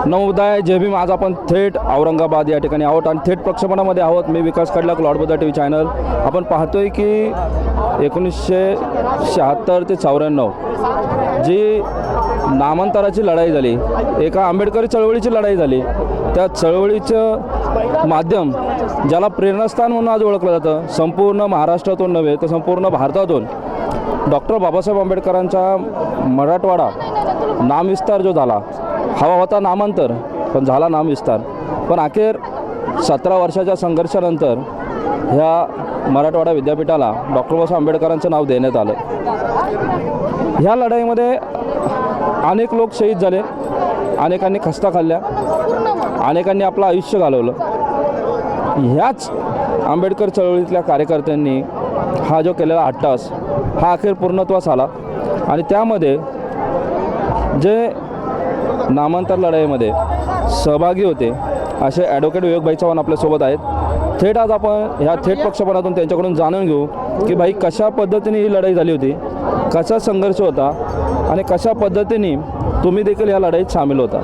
नवोदय जय भीम. आज आपण थेट औरंगाबाद या ठिकाणी आहोत आणि थेट प्रक्षेपणामध्ये आहोत. मी विकास खडलाक, लॉर्ड बुद्धा TV चॅनल. आपण पाहतोय की 1976 ते 94 जी नामांतराची लढाई झाली, एका आंबेडकरी चळवळीची लढाई झाली. त्या चळवळीचं माध्यम ज्याला प्रेरणास्थान म्हणून आज ओळखलं जातं, संपूर्ण महाराष्ट्रातून नव्हे तर संपूर्ण भारतातून डॉक्टर बाबासाहेब आंबेडकरांचा मराठवाडा नामविस्तार जो झाला, हवा होता नामांतर पण झाला नामविस्तार. पण अखेर 17 वर्षाच्या संघर्षानंतर ह्या मराठवाडा विद्यापीठाला डॉक्टर बाबासाहेब आंबेडकरांचं नाव देण्यात आलं. ह्या लढाईमध्ये अनेक लोक शहीद झाले, अनेकांनी खस्ता खाल्ल्या, अनेकांनी आपलं आयुष्य घालवलं. ह्याच आंबेडकर चळवळीतल्या कार्यकर्त्यांनी हा जो केलेला अट्टास हा अखेर पूर्णत्वास आला आणि त्यामध्ये जे नामांतर लढाईमध्ये सहभागी होते असे ॲडव्होकेट विवेकभाई चव्हाण आपल्यासोबत आहेत. थेट आज आपण ह्या थेट प्रक्षेपणातून त्यांच्याकडून जाणून घेऊ की भाई कशा पद्धतीने ही लढाई झाली होती, कसा संघर्ष होता आणि कशा पद्धतीने तुम्ही देखील या लढाईत सामील होता.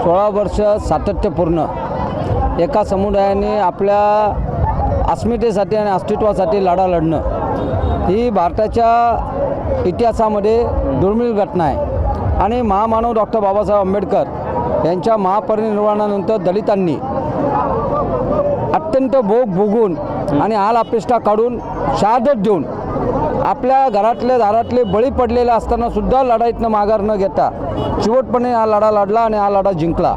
16 वर्ष सातत्यपूर्ण एका समुदायाने आपल्या अस्मितेसाठी आणि अस्तित्वासाठी लढा लढणं ही भारताच्या इतिहासामध्ये दुर्मिळ घटना आहे. आणि महामानव डॉक्टर बाबासाहेब आंबेडकर यांच्या महापरिनिर्वाणानंतर दलितांनी अत्यंत भोग भोगून आणि हाल अपेष्टा काढून शहादत देऊन आपल्या घरातले दारातले बळी पडलेले असतानासुद्धा लढाईतनं माघार न घेता चिवटपणे हा लढा लढला आणि हा लढा जिंकला.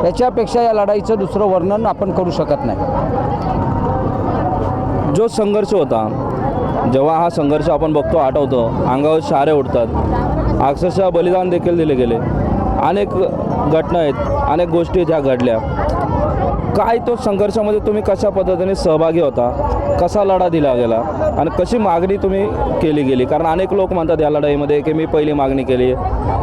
याच्यापेक्षा या लढाईचं दुसरं वर्णन आपण करू शकत नाही. जो संघर्ष होता, जेव्हा हा संघर्ष आपण बघतो, आठवतो, अंगावर शहारे उठतात, अक्षरशः बलिदान देखील दिले गेले. अनेक घटना आहेत, अनेक गोष्टी त्या घडल्या. काय तो संघर्षामध्ये तुम्ही कशा पद्धतीने सहभागी होता, कसा लढा दिला गेला आणि कशी मागणी तुम्ही केली गेली? कारण अनेक लोक म्हणतात या लढाईमध्ये की मी पहिली मागणी केली,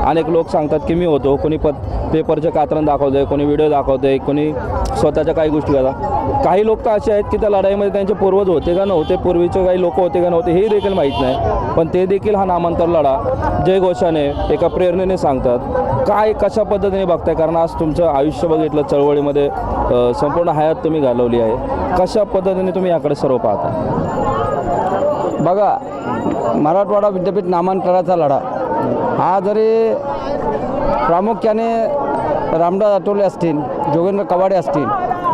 अनेक लोक सांगतात की मी होतो, कोणी पेपरचे कात्रण दाखवतं आहे, कोणी व्हिडिओ दाखवतं आहे, कोणी स्वतःच्या काही गोष्टी करतात. काही लोक तर असे आहेत की त्या लढाईमध्ये त्यांचे पूर्वज होते का नव्हते, पूर्वीचे काही लोक होते का नव्हते हे देखील माहीत नाही, पण ते देखील हा नामांतर लढा जयघोषाने एका प्रेरणेने सांगतात. काय कशा पद्धतीने बघताय? कारण आज तुमचं आयुष्य बघितलं, चळवळीमध्ये संपूर्ण हयात तुम्ही घालवली आहे. कशा पद्धतीने तुम्ही याकडे सर्व पाहता? बघा, मराठवाडा विद्यापीठ नामांतराचा लढा हा जरी प्रामुख्याने रामदास आठवले असतील, जोगेंद्र कवाडे असतील,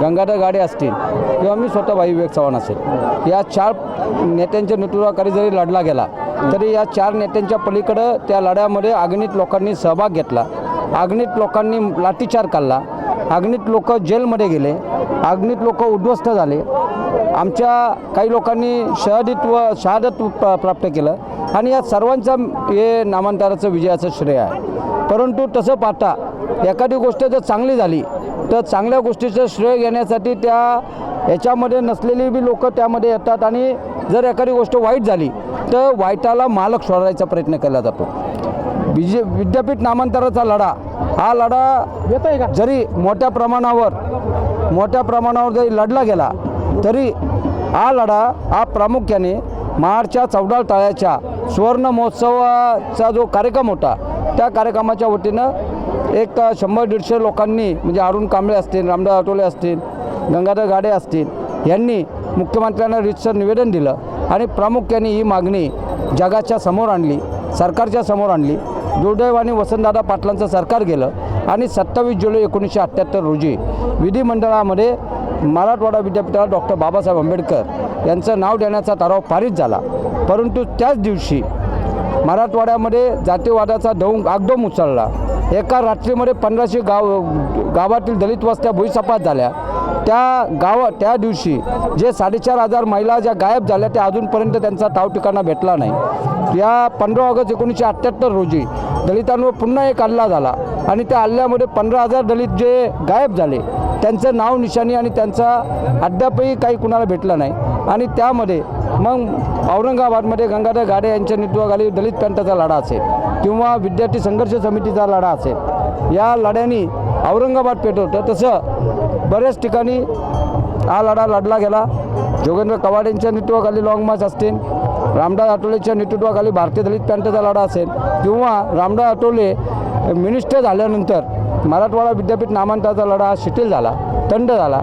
गंगाधर गाडे असतील किंवा मी स्वतः भाई विवेक चव्हाण असेल, या 4 नेत्यांच्या नेतृत्वाखाली जरी लढला गेला तरी या 4 नेत्यांच्या पलीकडं त्या लढ्यामध्ये अगणित लोकांनी सहभाग घेतला, अगणित लोकांनी लाठीचार काढला, अगणित लोक जेलमध्ये गेले, अगणित लोक उद्ध्वस्त झाले. आमच्या काही लोकांनी शहादत प्राप्त केलं आणि या सर्वांचं हे नामांतराचं विजयाचं श्रेय आहे. परंतु तसं पाहता एखादी गोष्ट जर चांगली झाली तर चांगल्या गोष्टीचं श्रेय घेण्यासाठी याच्यामध्ये नसलेली बी लोक त्यामध्ये येतात आणि जर एखादी गोष्ट वाईट झाली तर वाईटाला मालक शोधायचा प्रयत्न केला जातो. विद्यापीठ नामांतराचा लढा हा लढा जरी मोठ्या प्रमाणावर जरी लढला गेला तरी हा लढा हा प्रामुख्याने महाडच्या 14 तळ्याच्या सुवर्ण महोत्सवाचा जो कार्यक्रम होता त्या कार्यक्रमाच्या वतीनं एक 100-150 लोकांनी म्हणजे अरुण कांबळे असतील, रामदास आठवले असतील, गंगाधर गाडे असतील यांनी मुख्यमंत्र्यांना रीतसर निवेदन दिलं आणि प्रामुख्याने ही मागणी जगाच्या समोर आणली, सरकारच्या समोर आणली. दुर्दैवाने वसंतदादा पाटलांचं सरकार गेलं आणि 27 जुलै 1978 रोजी विधिमंडळामध्ये मराठवाडा विद्यापीठाला डॉक्टर बाबासाहेब आंबेडकर यांचं नाव देण्याचा ठराव पारित झाला. परंतु त्याच दिवशी मराठवाड्यामध्ये जातीवादाचा आगडोम उचलला. एका रात्रीमध्ये 1500 गावातील दलित वस्त्या भुईसपाट झाल्या. त्या दिवशी जे 4500 महिला ज्या गायब झाल्या त्या अजूनपर्यंत त्यांचा ठाव ठिकाणा भेटला नाही. या 15 ऑगस्ट 1978 रोजी दलितांवर पुन्हा एक हल्ला झाला आणि त्या हल्ल्यामध्ये 15,000 दलित जे गायब झाले त्यांचं नाव निशाणी आणि त्यांचा अद्यापही काही कुणाला भेटला नाही. आणि त्यामध्ये मग औरंगाबादमध्ये गंगाधर गाडे यांच्या नेतृत्वाखाली दलित पॅंथरचा लढा असेल किंवा विद्यार्थी संघर्ष समितीचा लढा असेल, या लढ्यांनी औरंगाबाद पेटवतं. तसं बऱ्याच ठिकाणी हा लढा लढला गेला. जोगेंद्र कवाडेंच्या नेतृत्वाखाली लाँग मार्च असतील, रामदास आठवलेच्या नेतृत्वाखाली भारतीय दलित पॅन्टचा लढा असेल किंवा रामदास आठवले मिनिस्टर झाल्यानंतर मराठवाडा विद्यापीठ नामांतराचा लढा शिथिल झाला, थंड झाला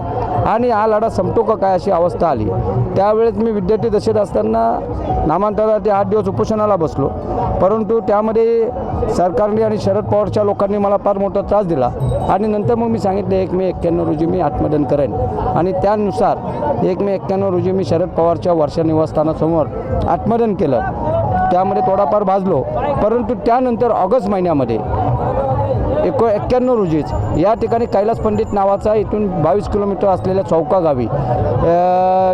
आणि हा लढा संपतो का काय अशी अवस्था आली। त्यावेळेस मी विद्यार्थी दशेत असताना नामांतरासाठी 8 दिवस उपोषणाला बसलो, परंतु त्यामध्ये सरकारने आणि शरद पवारच्या लोकांनी मला फार मोठा त्रास दिला आणि नंतर मग मी सांगितले 1 मे 91 रोजी मी आत्मदहन करेन आणि त्यानुसार 1 मे 91 रोजी मी शरद पवारच्या वर्षा निवासस्थानासमोर आत्मदहन केलं। त्यामध्ये थोडाफार भाजलो, परंतु त्यानंतर ऑगस्ट महिन्यामध्ये 91 रोजीच या ठिकाणी कैलास पंडित नावाचा इथून 22 किलोमीटर असलेल्या चौका गावी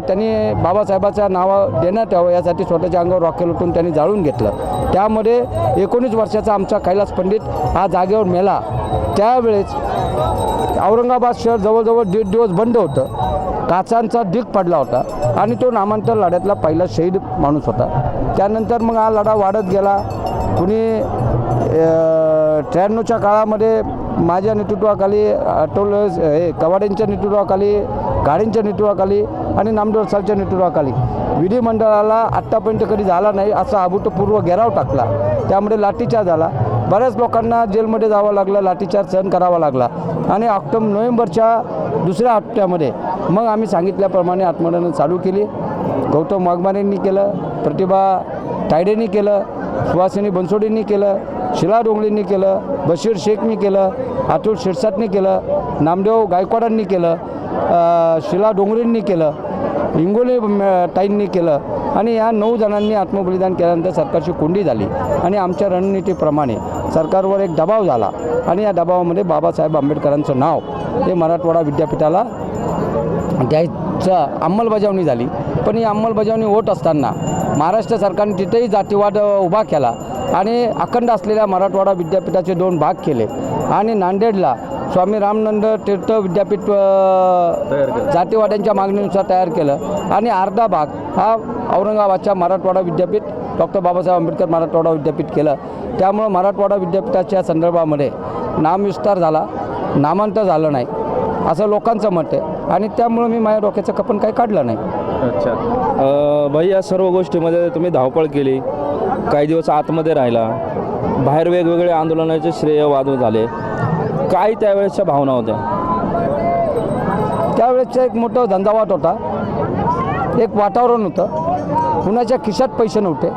त्यांनी बाबासाहेबाच्या नाव देण्यात यावं यासाठी स्वतःच्या अंगावर रॉकेल उठून त्यांनी जाळून घेतलं। त्यामध्ये 19 वर्षाचा आमचा कैलास पंडित हा जागेवर मेला। त्यावेळेस औरंगाबाद शहर जवळजवळ 1.5 दिवस बंद होतं, काचांचा ढीग पडला होता आणि तो नामांतर लढ्यातला पहिला शहीद माणूस होता। त्यानंतर मग हा लढा वाढत गेला। कुणी 93च्या काळामध्ये माझ्या नेतृत्वाखाली आठवले कवाड्यांच्या नेतृत्वाखाली, गाडींच्या नेतृत्वाखाली आणि नामदेव सालच्या नेतृत्वाखाली विधिमंडळाला आत्तापर्यंत कधी झाला नाही असा अभूतपूर्व घेराव टाकला। त्यामुळे लाठीचार्ज झाला, बऱ्याच लोकांना जेलमध्ये जावं लागलं, लाठीचार्ज सहन करावा लागला आणि नोव्हेंबरच्या दुसऱ्या हप्त्यामध्ये मग आम्ही सांगितल्याप्रमाणे आत्मदहन चालू केली। गौतम वाघमारेंनी केलं, प्रतिभा तायडेंनी केलं, सुहासिनी बनसोडेंनी केलं, शिला डोंगरेंनी केलं, बशीर शेखनी केलं, अतुल शिरसाटनी केलं, नामदेव गायकवाडांनी केलं, शिला डोंगरेंनी केलं, इंगोले ताईंनी केलं आणि या 9 जणांनी आत्मबलिदान केल्यानंतर सरकारची कोंडी झाली आणि आमच्या रणनीतीप्रमाणे सरकारवर एक दबाव झाला आणि या दबावामध्ये बाबासाहेब आंबेडकरांचं नाव हे मराठवाडा विद्यापीठाला द्यायचं अंमलबजावणी झाली। पण ही अंमलबजावणी होत असताना महाराष्ट्र सरकारने तिथेही जातीवाद उभा केला आणि अखंड असलेल्या मराठवाडा विद्यापीठाचे 2 भाग केले आणि नांदेडला स्वामी रामानंद तीर्थ विद्यापीठ जातीवाद्यांच्या मागणीनुसार तयार केलं आणि अर्धा भाग हा औरंगाबादच्या मराठवाडा विद्यापीठ डॉक्टर बाबासाहेब आंबेडकर मराठवाडा विद्यापीठ केलं। त्यामुळं मराठवाडा विद्यापीठाच्या संदर्भामध्ये नामविस्तार झाला, नामांतर झालं नाही असं लोकांचं मत आहे आणि त्यामुळं मी माझ्या डोक्याचं कपन काही काढलं नाही। अच्छा भाई, या सर्व गोष्टीमध्ये तुम्ही धावपळ केली, काही दिवस आतमध्ये राहिला, बाहेर वेगवेगळे आंदोलनाचे श्रेय वाद झाले, काय त्यावेळेसच्या भावना होत्या? त्यावेळेसचा एक मोठा झंझावात होता, एक वातावरण होतं, कुणाच्या खिशात पैसे नव्हते,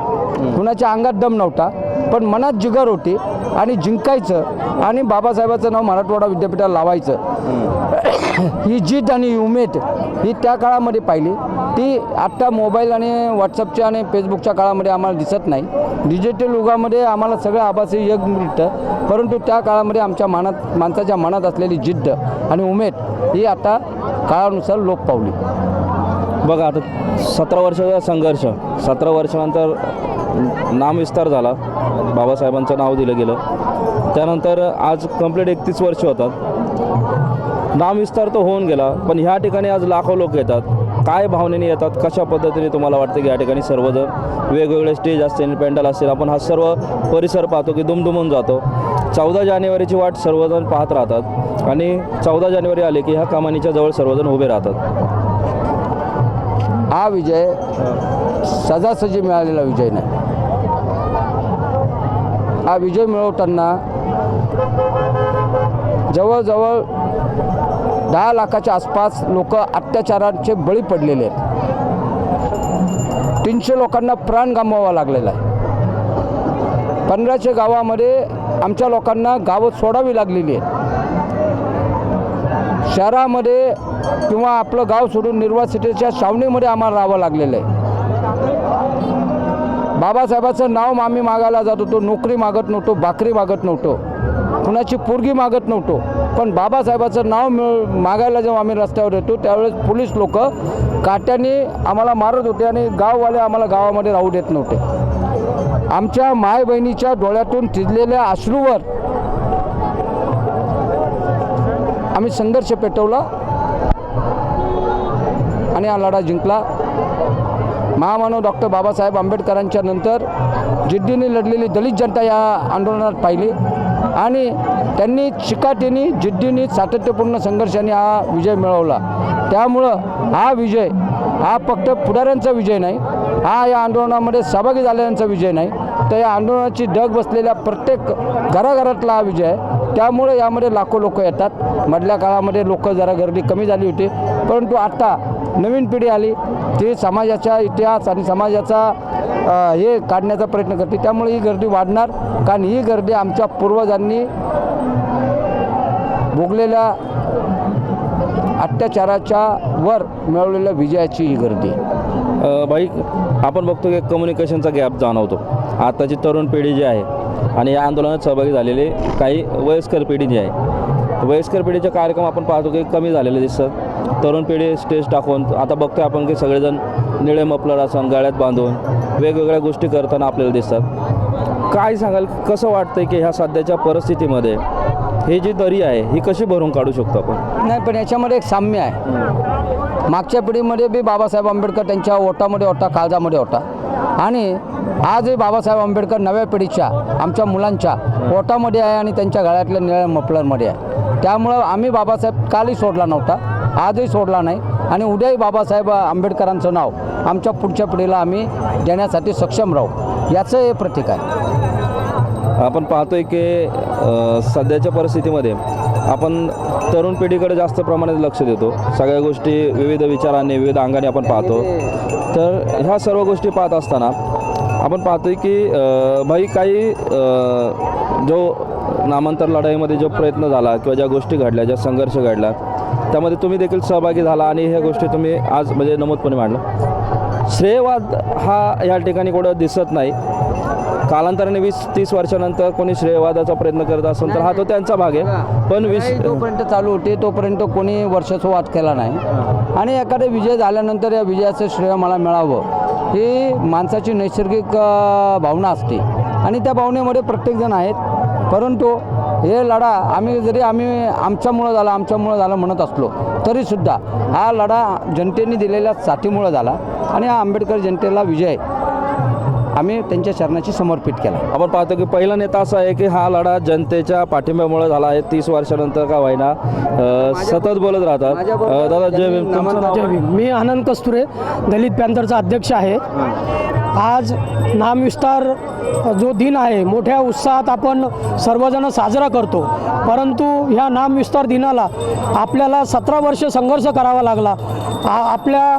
कुणाच्या अंगात दम नव्हता, पण मनात जिगर होती आणि जिंकायचं आणि बाबासाहेबाचं नाव मराठवाडा विद्यापीठाला लावायचं ही जिद्द आणि उमेद ही त्या काळामध्ये पाहिली। ती आत्ता मोबाईल आणि व्हॉट्सअपच्या आणि फेसबुकच्या काळामध्ये आम्हाला दिसत नाही, डिजिटल युगामध्ये आम्हाला सगळं आभासी जग मिळतं, परंतु त्या काळामध्ये आमच्या माणसाच्या मनात असलेली जिद्द आणि उमेद ही आता काळानुसार लोप पावली। बघा आता 17 वर्षाचा संघर्ष, 17 वर्षानंतर नामविस्तार झाला, बाबासाहेबांचं नाव दिलं गेलं, त्यानंतर आज कंप्लीट 31 वर्ष होतात, नामविस्तार तर होऊन गेला, पण ह्या ठिकाणी आज लाखो लोक येतात, काय भावनेने येतात, कशा पद्धतीने तुम्हाला वाटतं की या ठिकाणी सर्वजण वेगवेगळे स्टेज असतील, पॅन्डल असतील, आपण हा सर्व परिसर पाहतो की दुमदुमून जातो। 14 जानेवारीची वाट सर्वजण पाहत राहतात आणि 14 जानेवारी आले की ह्या कमानीच्या जवळ सर्वजण उभे राहतात। हा विजय सजासजी मिळालेला विजय नाही, हा विजय मिळवताना जवळजवळ 10 लाखाच्या आसपास लोक अत्याचाराचे बळी पडलेले आहेत, 300 लोकांना प्राण गमवावा लागलेला आहे, 1500 गावामध्ये आमच्या लोकांना गावं सोडावी लागलेली आहेत, शहरामध्ये किंवा आपलं गाव सोडून निर्वासितेच्या छावणीमध्ये आम्हाला राहावं लागलेलं आहे। बाबासाहेबाचं नाव आम्ही मागायला जात होतो, नोकरी मागत नव्हतो, भाकरी मागत नव्हतो, कुणाची पोरगी मागत नव्हतो, पण बाबासाहेबाचं नाव मागायला जेव्हा आम्ही रस्त्यावर येतो त्यावेळेस पोलीस लोक काट्याने आम्हाला मारत होते आणि गाववाले आम्हाला गावामध्ये राहू देत नव्हते। आमच्या माय बहिणीच्या डोळ्यातून थिजलेल्या अश्रूवर आम्ही संघर्ष पेटवला आणि हा लढा जिंकला। महामानव डॉक्टर बाबासाहेब आंबेडकरांच्या नंतर जिद्दीने लढलेली दलित जनता या आंदोलनात पाहिली आणि त्यांनी चिकाटीने जिद्दीने सातत्यपूर्ण संघर्षाने हा विजय मिळवला। त्यामुळं हा विजय हा फक्त पुढाऱ्यांचा विजय नाही, हा या आंदोलनामध्ये सहभागी झालेल्यांचा विजय नाही, तर या आंदोलनाची डग बसलेल्या प्रत्येक घराघरातला हा विजय आहे. त्यामुळे यामध्ये लाखो लोक येतात. मधल्या काळामध्ये लोक जरा गर्दी कमी झाली होती, परंतु आता नवीन पिढी आली, ती समाजाचा इतिहास आणि समाजाचा हे काढण्याचा प्रयत्न करते. त्यामुळे ही गर्दी वाढणार, कारण ही गर्दी आमच्या पूर्वजांनी भोगलेल्या अत्याचाराच्या वर मिळवलेल्या विजयाची ही गर्दी. भाई, आपण बघतो की कम्युनिकेशनचा गॅप जाणवतो. आताची तरुण पिढी जी आहे आणि या आंदोलनात सहभागी झालेले काही वयस्कर पिढी जी आहे, वयस्कर पिढीचे कार्यक्रम आपण पाहतो की कमी झालेले दिसतात. तरुण पिढी स्टेज टाकून आता बघतोय आपण की सगळेजण निळे मफलर आसन गळ्यात बांधून वेगवेगळ्या गोष्टी करताना आपल्याला दिसतात. काय सांगाल, कसं वाटतंय की ह्या सध्याच्या परिस्थितीमध्ये ही जी दरी आहे ही कशी भरून काढू शकतो आपण? नाही, पण याच्यामध्ये एक साम्य आहे. मागच्या पिढीमध्ये बी बाबासाहेब आंबेडकर त्यांच्या ओटामध्ये होता, काळजामध्ये होता, आणि आजही बाबासाहेब आंबेडकर नव्या पिढीच्या आमच्या मुलांच्या ओटामध्ये आहे आणि त्यांच्या गळ्यातल्या निळ्या मफलरमध्ये आहे. त्यामुळं आम्ही बाबासाहेब कालही सोडला नव्हता, आजही सोडला नाही, आणि उद्याही बाबासाहेब आंबेडकरांचं नाव आमच्या पुढच्या पिढीला आम्ही देण्यासाठी सक्षम राहू, याचं हे प्रतीक आहे. आपण पाहतोय की सध्याच्या परिस्थितीमध्ये आपण तरुण पिढीकडे जास्त प्रमाणात लक्ष देतो. सगळ्या गोष्टी विविध विचारांनी विविध अंगाने आपण पाहतो. तर ह्या सर्व गोष्टी पाहत असताना आपण पाहतोय की भाई काही जो नामांतर लढाईमध्ये जो प्रयत्न झाला किंवा ज्या गोष्टी घडल्या, ज्या संघर्ष घडला, त्यामध्ये तुम्ही देखील सहभागी झाला आणि ह्या गोष्टी तुम्ही आज म्हणजे नमूदपणे मांडला. श्रेयवाद हा या ठिकाणी कुठं दिसत नाही. कालांतराने 20-30 वर्षानंतर कोणी श्रेयवादाचा प्रयत्न करत असेल तर हा तो त्यांचा भाग आहे. पण जोपर्यंत चालू होते तोपर्यंत कोणी वर्चस्ववाद केला नाही, आणि एखादा विजय झाल्यानंतर या विजयाचं श्रेय मला मिळावं ही माणसाची नैसर्गिक भावना असते, आणि त्या भावनेमध्ये प्रत्येकजण आहेत. परंतु हे लढा आम्ही आमच्यामुळं झालं म्हणत असलो तरीसुद्धा हा लढा जनतेने दिलेल्या साथीमुळं झाला, आणि हा आंबेडकर जनतेला विजय आम्ही त्यांच्या चरणाची समर्पित केला. आपण पाहतो की पहिला नेता असा आहे की हा लढा जनतेच्या पाठिंब्यामुळे झाला आहे. 30 वर्षानंतर का होईना सतत बोलत राहतात. दादा जय भीम. तुमचं नाव? जय भीम. मी आनंद कस्तुरे, दलित पॅंथरचा अध्यक्ष आहे. आज नामविस्तार जो दिन आहे मोठ्या उत्साहात आपण सर्वजण साजरा करतो, परंतु ह्या नामविस्तार दिनाला आपल्याला 17 वर्ष संघर्ष करावा लागला. आपल्या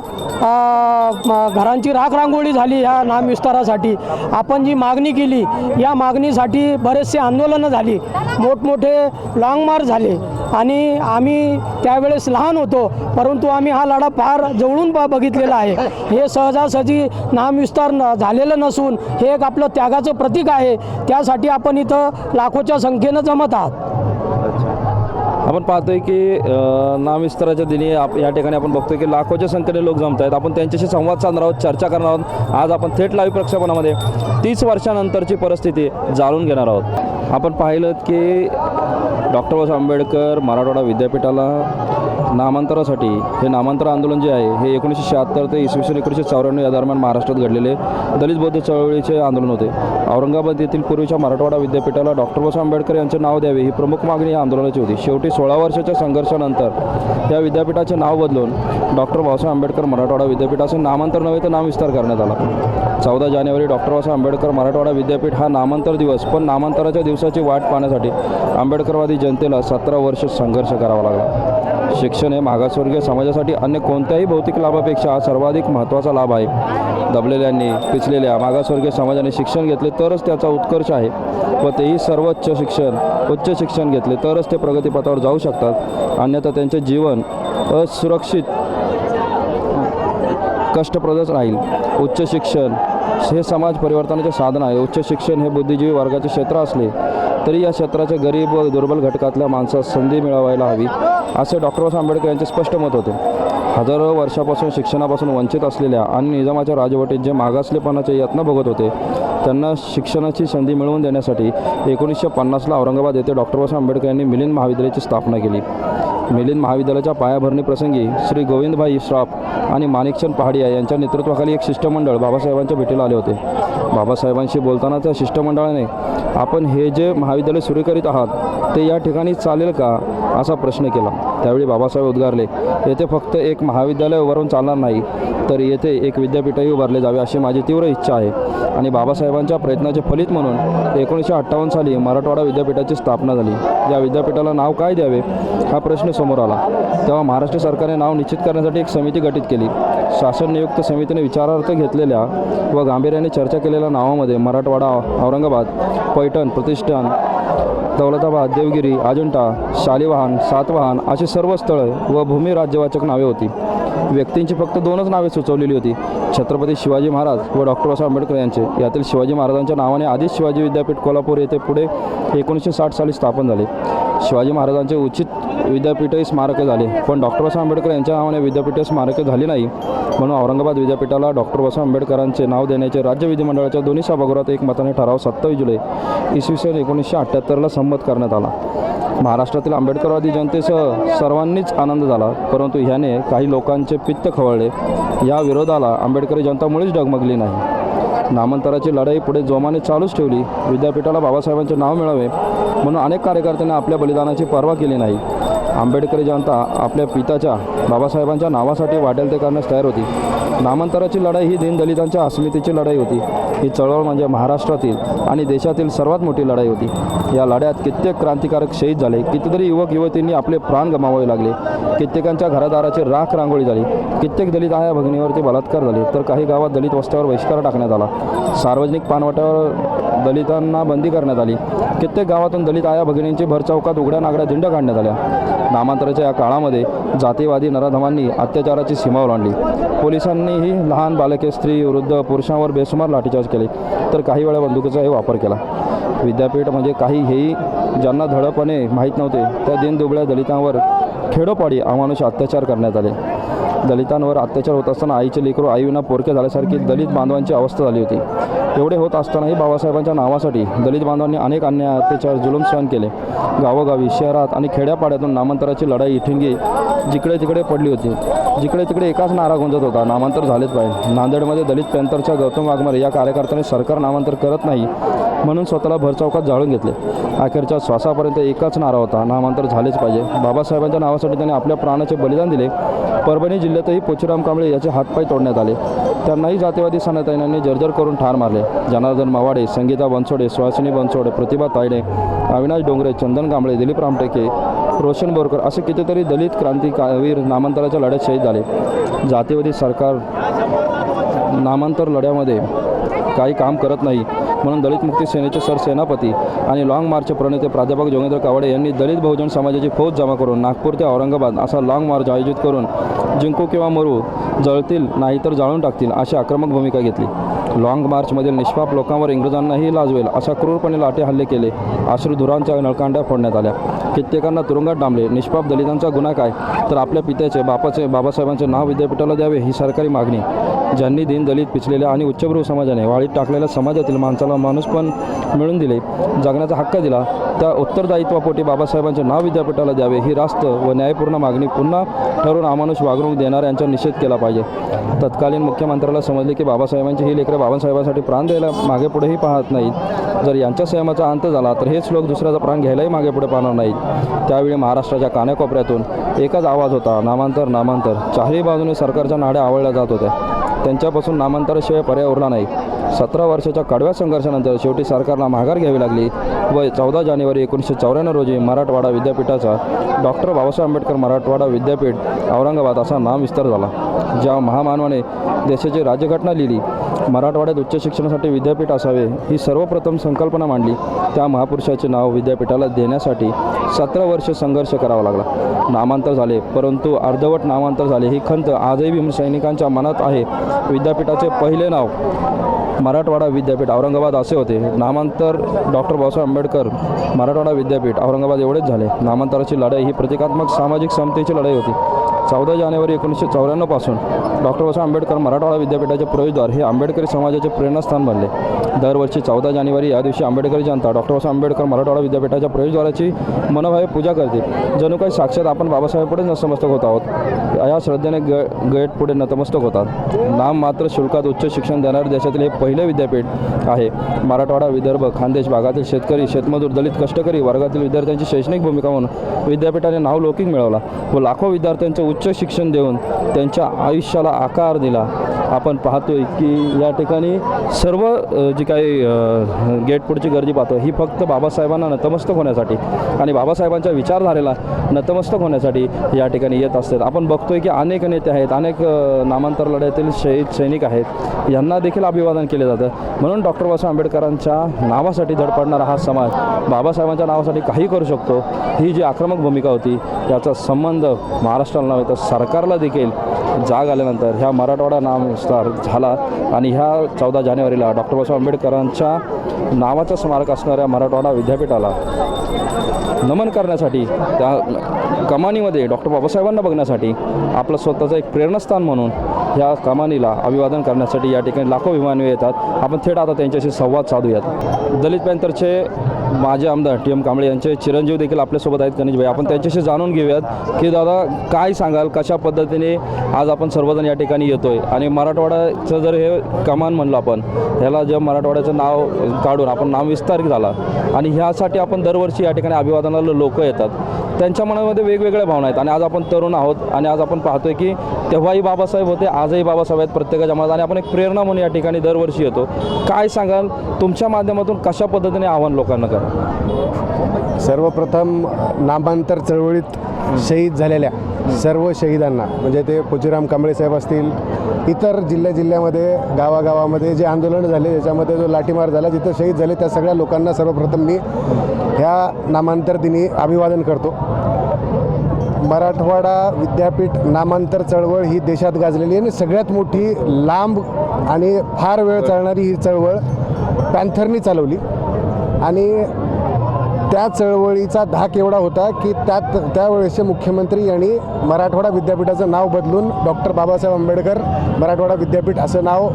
घरांची राखरांगोळी झाली ह्या नामविस्तारासाठी. आपण जी मागणी केली या मागणीसाठी बरेचसे आंदोलनं झाली, मोठमोठे लाँग मार्च झाले, आणि आम्ही त्यावेळेस लहान होतो, परंतु आम्ही हा लढा फार जवळून बघितलेला आहे. हे सहजासहजी नामविस्तार झालेलं नसून हे एक आपलं त्यागाचं प्रतीक आहे. त्यासाठी आपण इथं लाखोच्या संख्येनं जमत आहात. आपण पाहतोय की नामविस्ताराच्या दिनी या ठिकाणी आपण बघतोय की लाखोच्या संख्येने लोक जमत आहेत. आपण त्यांच्याशी संवाद साधणार आहोत, चर्चा करणार आहोत. आज आपण थेट लाईव्ह प्रक्षेपणामध्ये 30 वर्षानंतरची परिस्थिती जाणून घेणार आहोत. आपण पाहिलं की डॉक्टर बाबासाहेब आंबेडकर मराठवाडा विद्यापीठाला नामांतरासाठी हे नामांतर आंदोलन जे आहे हे 1976 ते इसवी सन 1994 या दरम्यान महाराष्ट्रात घडलेले दलित बौद्ध चळवळीचे आंदोलन होते. औरंगाबाद येथील पूर्वीच्या मराठवाडा विद्यापीठाला डॉक्टर बाबासाहेब आंबेडकर यांचे नाव द्यावे ही प्रमुख मागणी या आंदोलनाची होती. शेवटी 16 वर्षाच्या संघर्षानंतर या विद्यापीठाचे नाव बदलून डॉक्टर बाबासाहेब आंबेडकर मराठवाडा विद्यापीठ असे नामांतर नव्हे तर नामविस्तार करण्यात आला. 14 जानेवारी डॉक्टर बाबासाहेब आंबेडकर मराठवाडा विद्यापीठ हा नामांतर दिवस. पण नामांतराच्या दिवसाची वाट पाहण्यासाठी आंबेडकरवादी जनतेला 17 वर्ष संघर्ष करावा लागला. शिक्षण हे मागासवर्गीय समाजासाठी अन्य कोणत्याही भौतिक लाभापेक्षा हा सर्वाधिक महत्त्वाचा लाभ आहे. दबलेल्यांनी, पिचलेल्या मागासवर्गीय समाजाने शिक्षण घेतले तरच त्याचा उत्कर्ष आहे, व तेही सर्वोच्च शिक्षण, उच्च शिक्षण घेतले तरच ते प्रगतीपथावर जाऊ शकतात. अन्यथा त्यांचे जीवन असुरक्षित, कष्टप्रदच राहील. उच्च शिक्षण हे समाज परिवर्तनाचे साधन आहे. उच्च शिक्षण हे बुद्धिजीवी वर्गाचे क्षेत्र असले तरी या क्षेत्राचे गरीब व दुर्बल घटकातल्या माणसास संधी मिळवायला हवी, असे डॉक्टर बाबासाहेब आंबेडकर यांचे स्पष्ट मत होते. हजारो वर्षापासून शिक्षणापासून वंचित असलेल्या आणि निजामाच्या राजवटीत जे मागासलेपणाचे यत्न भोगत होते त्यांना शिक्षणाची संधी मिळवून देण्यासाठी 1950ला औरंगाबाद येथे डॉक्टर बाबासाहेब आंबेडकर यांनी मिलिंद महाविद्यालयाची स्थापना केली. मिलिंद महाविद्यालयाच्या पायाभरणी प्रसंगी श्री गोविंदभाई श्रॉफ आणि माणिकचंद पहाडिया यांच्या नेतृत्वाखाली एक शिष्टमंडळ बाबासाहेबांच्या भेटीला आले होते. बाबासाहेबांशी बोलताना त्या शिष्टमंडळाने आपण हे जे महाविद्यालय सुरू करीत आहात ते या ठिकाणी चालेल का असा प्रश्न केला. त्यावेळी बाबासाहेब उद्गारले, येथे फक्त एक महाविद्यालय उभारून चालणार नाही तर येथे एक विद्यापीठही उभारले जावे अशी माझी तीव्र इच्छा आहे. आणि बाबासाहेबांच्या प्रयत्नाचे फलित म्हणून 1958 साली मराठवाडा विद्यापीठाची स्थापना झाली. या विद्यापीठाला नाव काय द्यावे हा प्रश्न समोर आला. तेव्हा महाराष्ट्र सरकारने नाव निश्चित करण्यासाठी एक समिती गठीत केली. शासन नियुक्त समितीने विचारार्थ घेतलेल्या व गांभीर्याने चर्चा केलेल्या नावामध्ये मराठवाडा, औरंगाबाद, पैठण, प्रतिष्ठान, दौलताबाद, देवगिरी, अजिंठा, शालिवाहन, सातवाहन अशी सर्व स्थळे व भूमी राज्यवाचक नावे होती. व्यक्तींची फक्त 2च नावे सुचवलेली होती, छत्रपती शिवाजी महाराज व डॉक्टर बाबासाहेब आंबेडकर यांचे. यातील शिवाजी महाराजांच्या नावाने आधीच शिवाजी विद्यापीठ कोल्हापूर येथे पुढे 1960 साली स्थापन झाले. शिवाजी महाराजांचे उचित विद्यापीठही स्मारके झाले, पण डॉक्टर बाबासाहेब आंबेडकर यांच्या नावाने विद्यापीठे स्मारके झाली नाही. म्हणून औरंगाबाद विद्यापीठाला डॉक्टर बाबासाहेब आंबेडकरांचे नाव देण्याचे राज्य विधिमंडळाच्या दोन्ही सभागृहात एकमताने ठराव 27 जुलै इसवी सन 1978ला संमत करण्यात आला. महाराष्ट्रातील आंबेडकरवादी जनतेसह सर्वांनीच आनंद झाला, परंतु ह्याने काही लोकांचे पित्त खवळले. या विरोधाला आंबेडकरी जनता मुळीच डगमगली नाही. नामांतराची लढाई पुढे जोमाने चालूच ठेवली. विद्यापीठाला बाबासाहेबांचे नाव मिळावे म्हणून अनेक कार्यकर्त्यांनी आपल्या बलिदानाची पर्वा केली नाही. आंबेडकरी जनता आपल्या पित्याच्या बाबासाहेबांच्या नावासाठी वाटेल ते करण्यास तयार होती. नामांतराची लढाई ही दीनदलितांच्या अस्मितेची लढाई होती. ही चळवळ म्हणजे महाराष्ट्रातील आणि देशातील सर्वात मोठी लढाई होती. या लढ्यात कित्येक क्रांतिकारक शहीद झाले, कितीतरी युवक युवतींनी आपले प्राण गमावावे लागले, कित्येकांच्या घरादाराची राख रांगोळी झाली, कित्येक दलित आया भगिनीवरती बलात्कार झाले, तर काही गावात दलित वस्त्यावर बहिष्कार टाकण्यात आला. सार्वजनिक पानवाट्यावर दलितांना बंदी करण्यात आली. कित्येक गावातून दलित आया भगिनींची भरचौकात उघड्या नागड्या दिंड्या काढण्यात आल्या. नामांतराच्या या काळामध्ये जातीवादी नराधमांनी अत्याचाराची सीमा ओलांडली. पोलिसांनीही लहान बालके, स्त्री, वृद्ध, पुरुषांवर बेसुमार लाठीचार्ज केले, तर काही वेळा बंदुकीचाही वापर केला. विद्यापीठ म्हणजे काही हेही ज्यांना धडपणे माहीत नव्हते त्या दीनदुबळ्या दलितांवर खेडोपाडी अमानुष अत्याचार करण्यात आले. दलितांवर अत्याचार होत असताना आईचे लेकरू आईविना पोरके झाल्यासारखी दलित बांधवांची अवस्था झाली होती. एवढे होत असतानाही बाबासाहेबांच्या नावासाठी दलित बांधवांनी अनेक अन्याय, अत्याचार, जुलूम सहन केले. गावोगावी, शहरात आणि खेड्यापाड्यातून नामांतराची लढाई ठिणगी जिकडे तिकडे पडली होती. जिकडे तिकडे एकाच नारा गुंजत होता, नामांतर झालेच पाहिजे. नांदेडमध्ये दलित पॅंथरच्या गौतम वाघमारे या कार्यकर्त्याने सरकार नामांतर करत नाही म्हणून स्वतःला भरचौकात जाळून घेतले. अखेरच्या श्वासापर्यंत एकच नारा होता, नामांतर झालेच पाहिजे. बाबासाहेबांच्या नावासाठी त्यांनी आपल्या प्राणाचे बलिदान दिले. परभणी जिल्ह्यातही पोचीराम कांबळे याचे हातपाय तोडण्यात आले. त्यांनाही जातीवादी सनातन्यांनी जर्जर करून ठार मारले. जनार्दन मावाडे, संगीता बनसोडे, सुहासिनी बनसोडे, प्रतिभा तायडे, अविनाश डोंगरे, चंदन कांबळे, दिलीप रामटेके, रोशन बोरकर असे कितीतरी दलित क्रांतिवीर नामांतराच्या लढ्यात शहीद झाले. जातीवादी सरकार नामांतर लढ्यामध्ये काही काम करत नाही म्हणून दलित मुक्ती सेनेचे सरसेनापती आणि लाँग मार्चचे प्रणेते प्राध्यापक जोगेंद्र कावडे यांनी दलित बहुजन समाजाची फौज जमा करून नागपूर ते औरंगाबाद असा लाँग मार्च आयोजित करून जिंकू किंवा मरू, जळतील नाहीतर जाळून टाकतील अशी आक्रमक भूमिका घेतली. लाँग मार्चमधील निष्पाप लोकांवर इंग्रजांनाही लाजवेल अशा क्रूरपणे लाठी हल्ले केले. अश्रुधुरांच्या नळकांड्या फोडण्यात आल्या. कित्येकांना तुरुंगात डांबले. निष्पाप दलितांचा गुन्हा काय तर आपल्या पित्याचे, बापाचे, बाबासाहेबांचे नाव विद्यापीठाला द्यावे ही सरकारी मागणी. ज्यांनी दीन दलित, पिचलेल्या आणि उच्चभ्रू समाजाने वाळीत टाकलेल्या समाजातील माणसाला माणूसपण मिळून दिले, जगण्याचा हक्क दिला, त्या उत्तरदायित्वापोटी बाबासाहेबांचे नाव विद्यापीठाला द्यावे ही रास्त व न्यायपूर्ण मागणी पुन्हा ठरवून अमानुष वागणूक देणाऱ्यांचा निषेध केला पाहिजे. तत्कालीन मुख्यमंत्र्याला समजले की बाबासाहेबांची ही लेकरं बाबासाहेबांसाठी प्राण द्यायला मागे पुढेही पाहत नाहीत. जर यांच्या संयमाचा अंत झाला तर हेच लोक दुसऱ्याचा प्राण घ्यायलाही मागे पुढे पाहणार नाहीत. त्यावेळी महाराष्ट्राच्या कानाकोपऱ्यातून एकच आवाज होता, नामांतर, नामांतर. चारही बाजूने सरकारच्या नाड्या आवळल्या जात होत्या. त्यांच्यापासून नामांतराशिवाय पर्याय उरला नाही. 17 वर्षाच्या कडव्या संघर्षानंतर शेवटी सरकारला माघार घ्यावी लागली व 14 जानेवारी 1994 रोजी मराठवाडा विद्यापीठाचा डॉक्टर बाबासाहेब आंबेडकर मराठवाडा विद्यापीठ औरंगाबाद असा नामविस्तार झाला. ज्या महामानवाने देशाची राज्यघटना लिहिली, मराठवाड्यात उच्च शिक्षणासाठी विद्यापीठ असावे ही सर्वप्रथम संकल्पना मांडली, त्या महापुरुषाचे नाव विद्यापीठाला देण्यासाठी 17 वर्ष संघर्ष करावा लागला. नामांतर झाले, परंतु अर्धवट नामांतर झाले ही खंत आजही भीमसैनिकांच्या मनात आहे. विद्यापीठाचे पहिले नाव मराठवाडा विद्यापीठ औरंगाबाद असे होते. नामांतर डॉक्टर बाबासाहेब आंबेडकर मराठवाडा विद्यापीठ औरंगाबाद एवढेच झाले. नामांतराची लढाई ही प्रतिकात्मक सामाजिक समतेची लढाई होती. 14 जानेवारी 1994 पासून डॉक्टर बाबासाहेब आंबेडकर मराठवाडा विद्यापीठाचे प्रवेशद्वार हे आंबेडकरी समाजाचे प्रेरणास्थान बनले. दरवर्षी 14 जानेवारी या दिवशी आंबेडकरी जनता डॉक्टर बाबासाहेब आंबेडकर मराठवाडा विद्यापीठाच्या प्रवेशद्वाराची मनोभावे पूजा करते. जणू काही साक्षात आपण बाबासाहेबांपुढे नतमस्तक होत आहोत. या श्रद्धेने गेट पुढे नतमस्तक होतात. नाम मात्र शुल्कात उच्च शिक्षण देणारे देशातील हे पहिले विद्यापीठ आहे. मराठवाडा, विदर्भ, खानदेश भागातील शेतकरी, शेतमजूर, दलित, कष्टकरी वर्गातील विद्यार्थ्यांची शैक्षणिक भूमिका म्हणून विद्यापीठाने नावलौकिक मिळवला व लाखो विद्यार्थ्यांचं उच्च शिक्षण देऊन त्यांच्या आयुष्याला आकार दिला. आपण पाहतोय की या ठिकाणी सर्व जी काही गेट पुढची गर्दी पाहतो ही फक्त बाबासाहेबांना नतमस्तक होण्यासाठी आणि बाबासाहेबांच्या विचारधारेला नतमस्तक होण्यासाठी या ठिकाणी येत असतात. आपण बघतोय की अनेक नेते आहेत, अनेक नामांतर लढ्यातील सैनिक आहेत, यांना देखील अभिवादन केले जातं. म्हणून डॉक्टर बाबासाहेब आंबेडकरांच्या नावासाठी धडपडणारा हा समाज बाबासाहेबांच्या नावासाठी काही करू शकतो, ही जी आक्रमक भूमिका होती याचा संबंध महाराष्ट्राला नव्हे तर सरकारला देखील जाग आल्यानंतर ह्या मराठवाडा नामविस्तार झाला आणि ह्या 14 जानेवारीला डॉक्टर बाबासाहेब आंबेडकरांच्या नावाचं स्मारक असणाऱ्या मराठवाडा विद्यापीठाला नमन करण्यासाठी, त्या कमानीमध्ये डॉक्टर बाबासाहेबांना बघण्यासाठी, आपलं स्वतःचं एक प्रेरणास्थान म्हणून ह्या कमानीला अभिवादन करण्यासाठी या ठिकाणी लाखो विमाने येतात. आपण थेट आता त्यांच्याशी संवाद साधूयात. दलित पॅंथरचे माजी आमदार TM कांबळे यांचे चिरंजीव देखील आपल्यासोबत आहेत, गणेशभाई. आपण त्यांच्याशी जाणून घेऊयात की दादा काय सांगाल, कशा पद्धतीने आज आपण सर्वजण या ठिकाणी येतोय आणि मराठवाड्याचं जर हे कमान म्हणलं आपण, ह्याला जे मराठवाड्याचं नाव काढून आपण नामविस्तार झाला आणि ह्यासाठी आपण दरवर्षी या ठिकाणी अभिवादनाला लोक येतात. त्यांच्या मनामध्ये वेगवेगळ्या भावना आहेत आणि आज आपण तरुण आहोत आणि आज आपण पाहतोय की तेव्हाही बाबासाहेब होते, आजही बाबासाहेब आहेत प्रत्येकाच्या मनात आणि आपण एक प्रेरणा म्हणून या ठिकाणी दरवर्षी येतो. काय सांगाल तुमच्या माध्यमातून कशा पद्धतीने आव्हान लोकांना करा? सर्वप्रथम नामांतर चळवळीत शहीद झालेल्या सर्व शहीदांना, म्हणजे ते पोचीराम कांबळे साहेब असतील, इतर जिल्ह्यामध्ये गावागावामध्ये जे आंदोलन झाले त्याच्यामध्ये जो लाठीमार झाला, जिथं शहीद झाले त्या सगळ्या लोकांना सर्वप्रथम मी ह्या नामांतर दिनी अभिवादन करतो. मराठवाडा विद्यापीठ नामांतर चळवळ ही देशात गाजलेली आहे आणि सगळ्यात मोठी, लांब आणि फार वेळ चालणारी ही चळवळ पॅन्थरनी चालवली आणि त्या चळवळीचा धाक एवढा होता की त्यावेळेसचे मुख्यमंत्री यांनी मराठवाडा विद्यापीठाचं नाव बदलून डॉक्टर बाबासाहेब आंबेडकर मराठवाडा विद्यापीठ असं नाव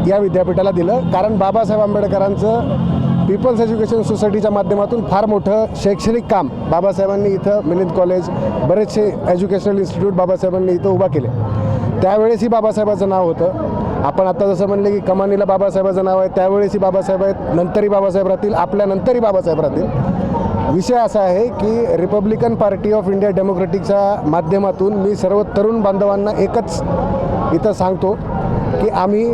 या विद्यापीठाला दिलं. कारण बाबासाहेब आंबेडकरांचं पीपल्स एज्युकेशन सोसायटीच्या माध्यमातून फार मोठं शैक्षणिक काम बाबासाहेबांनी इथं, मिलिंद कॉलेज, बरेचसे एज्युकेशनल इन्स्टिट्यूट बाबासाहेबांनी इथं उभा केले. त्यावेळेसही बाबासाहेबाचं नाव होतं. आपण आता जसं म्हणले की कमानीला बाबासाहेबाचं नाव आहे, त्यावेळेसही बाबासाहेब आहेत, नंतरही बाबासाहेब राहतील, आपल्यानंतरही बाबासाहेब राहतील. विषय असा आहे की रिपब्लिकन पार्टी ऑफ इंडिया डेमोक्रेटिकच्या माध्यमातून मी सर्व तरुण बांधवांना एकच इथं सांगतो की आम्ही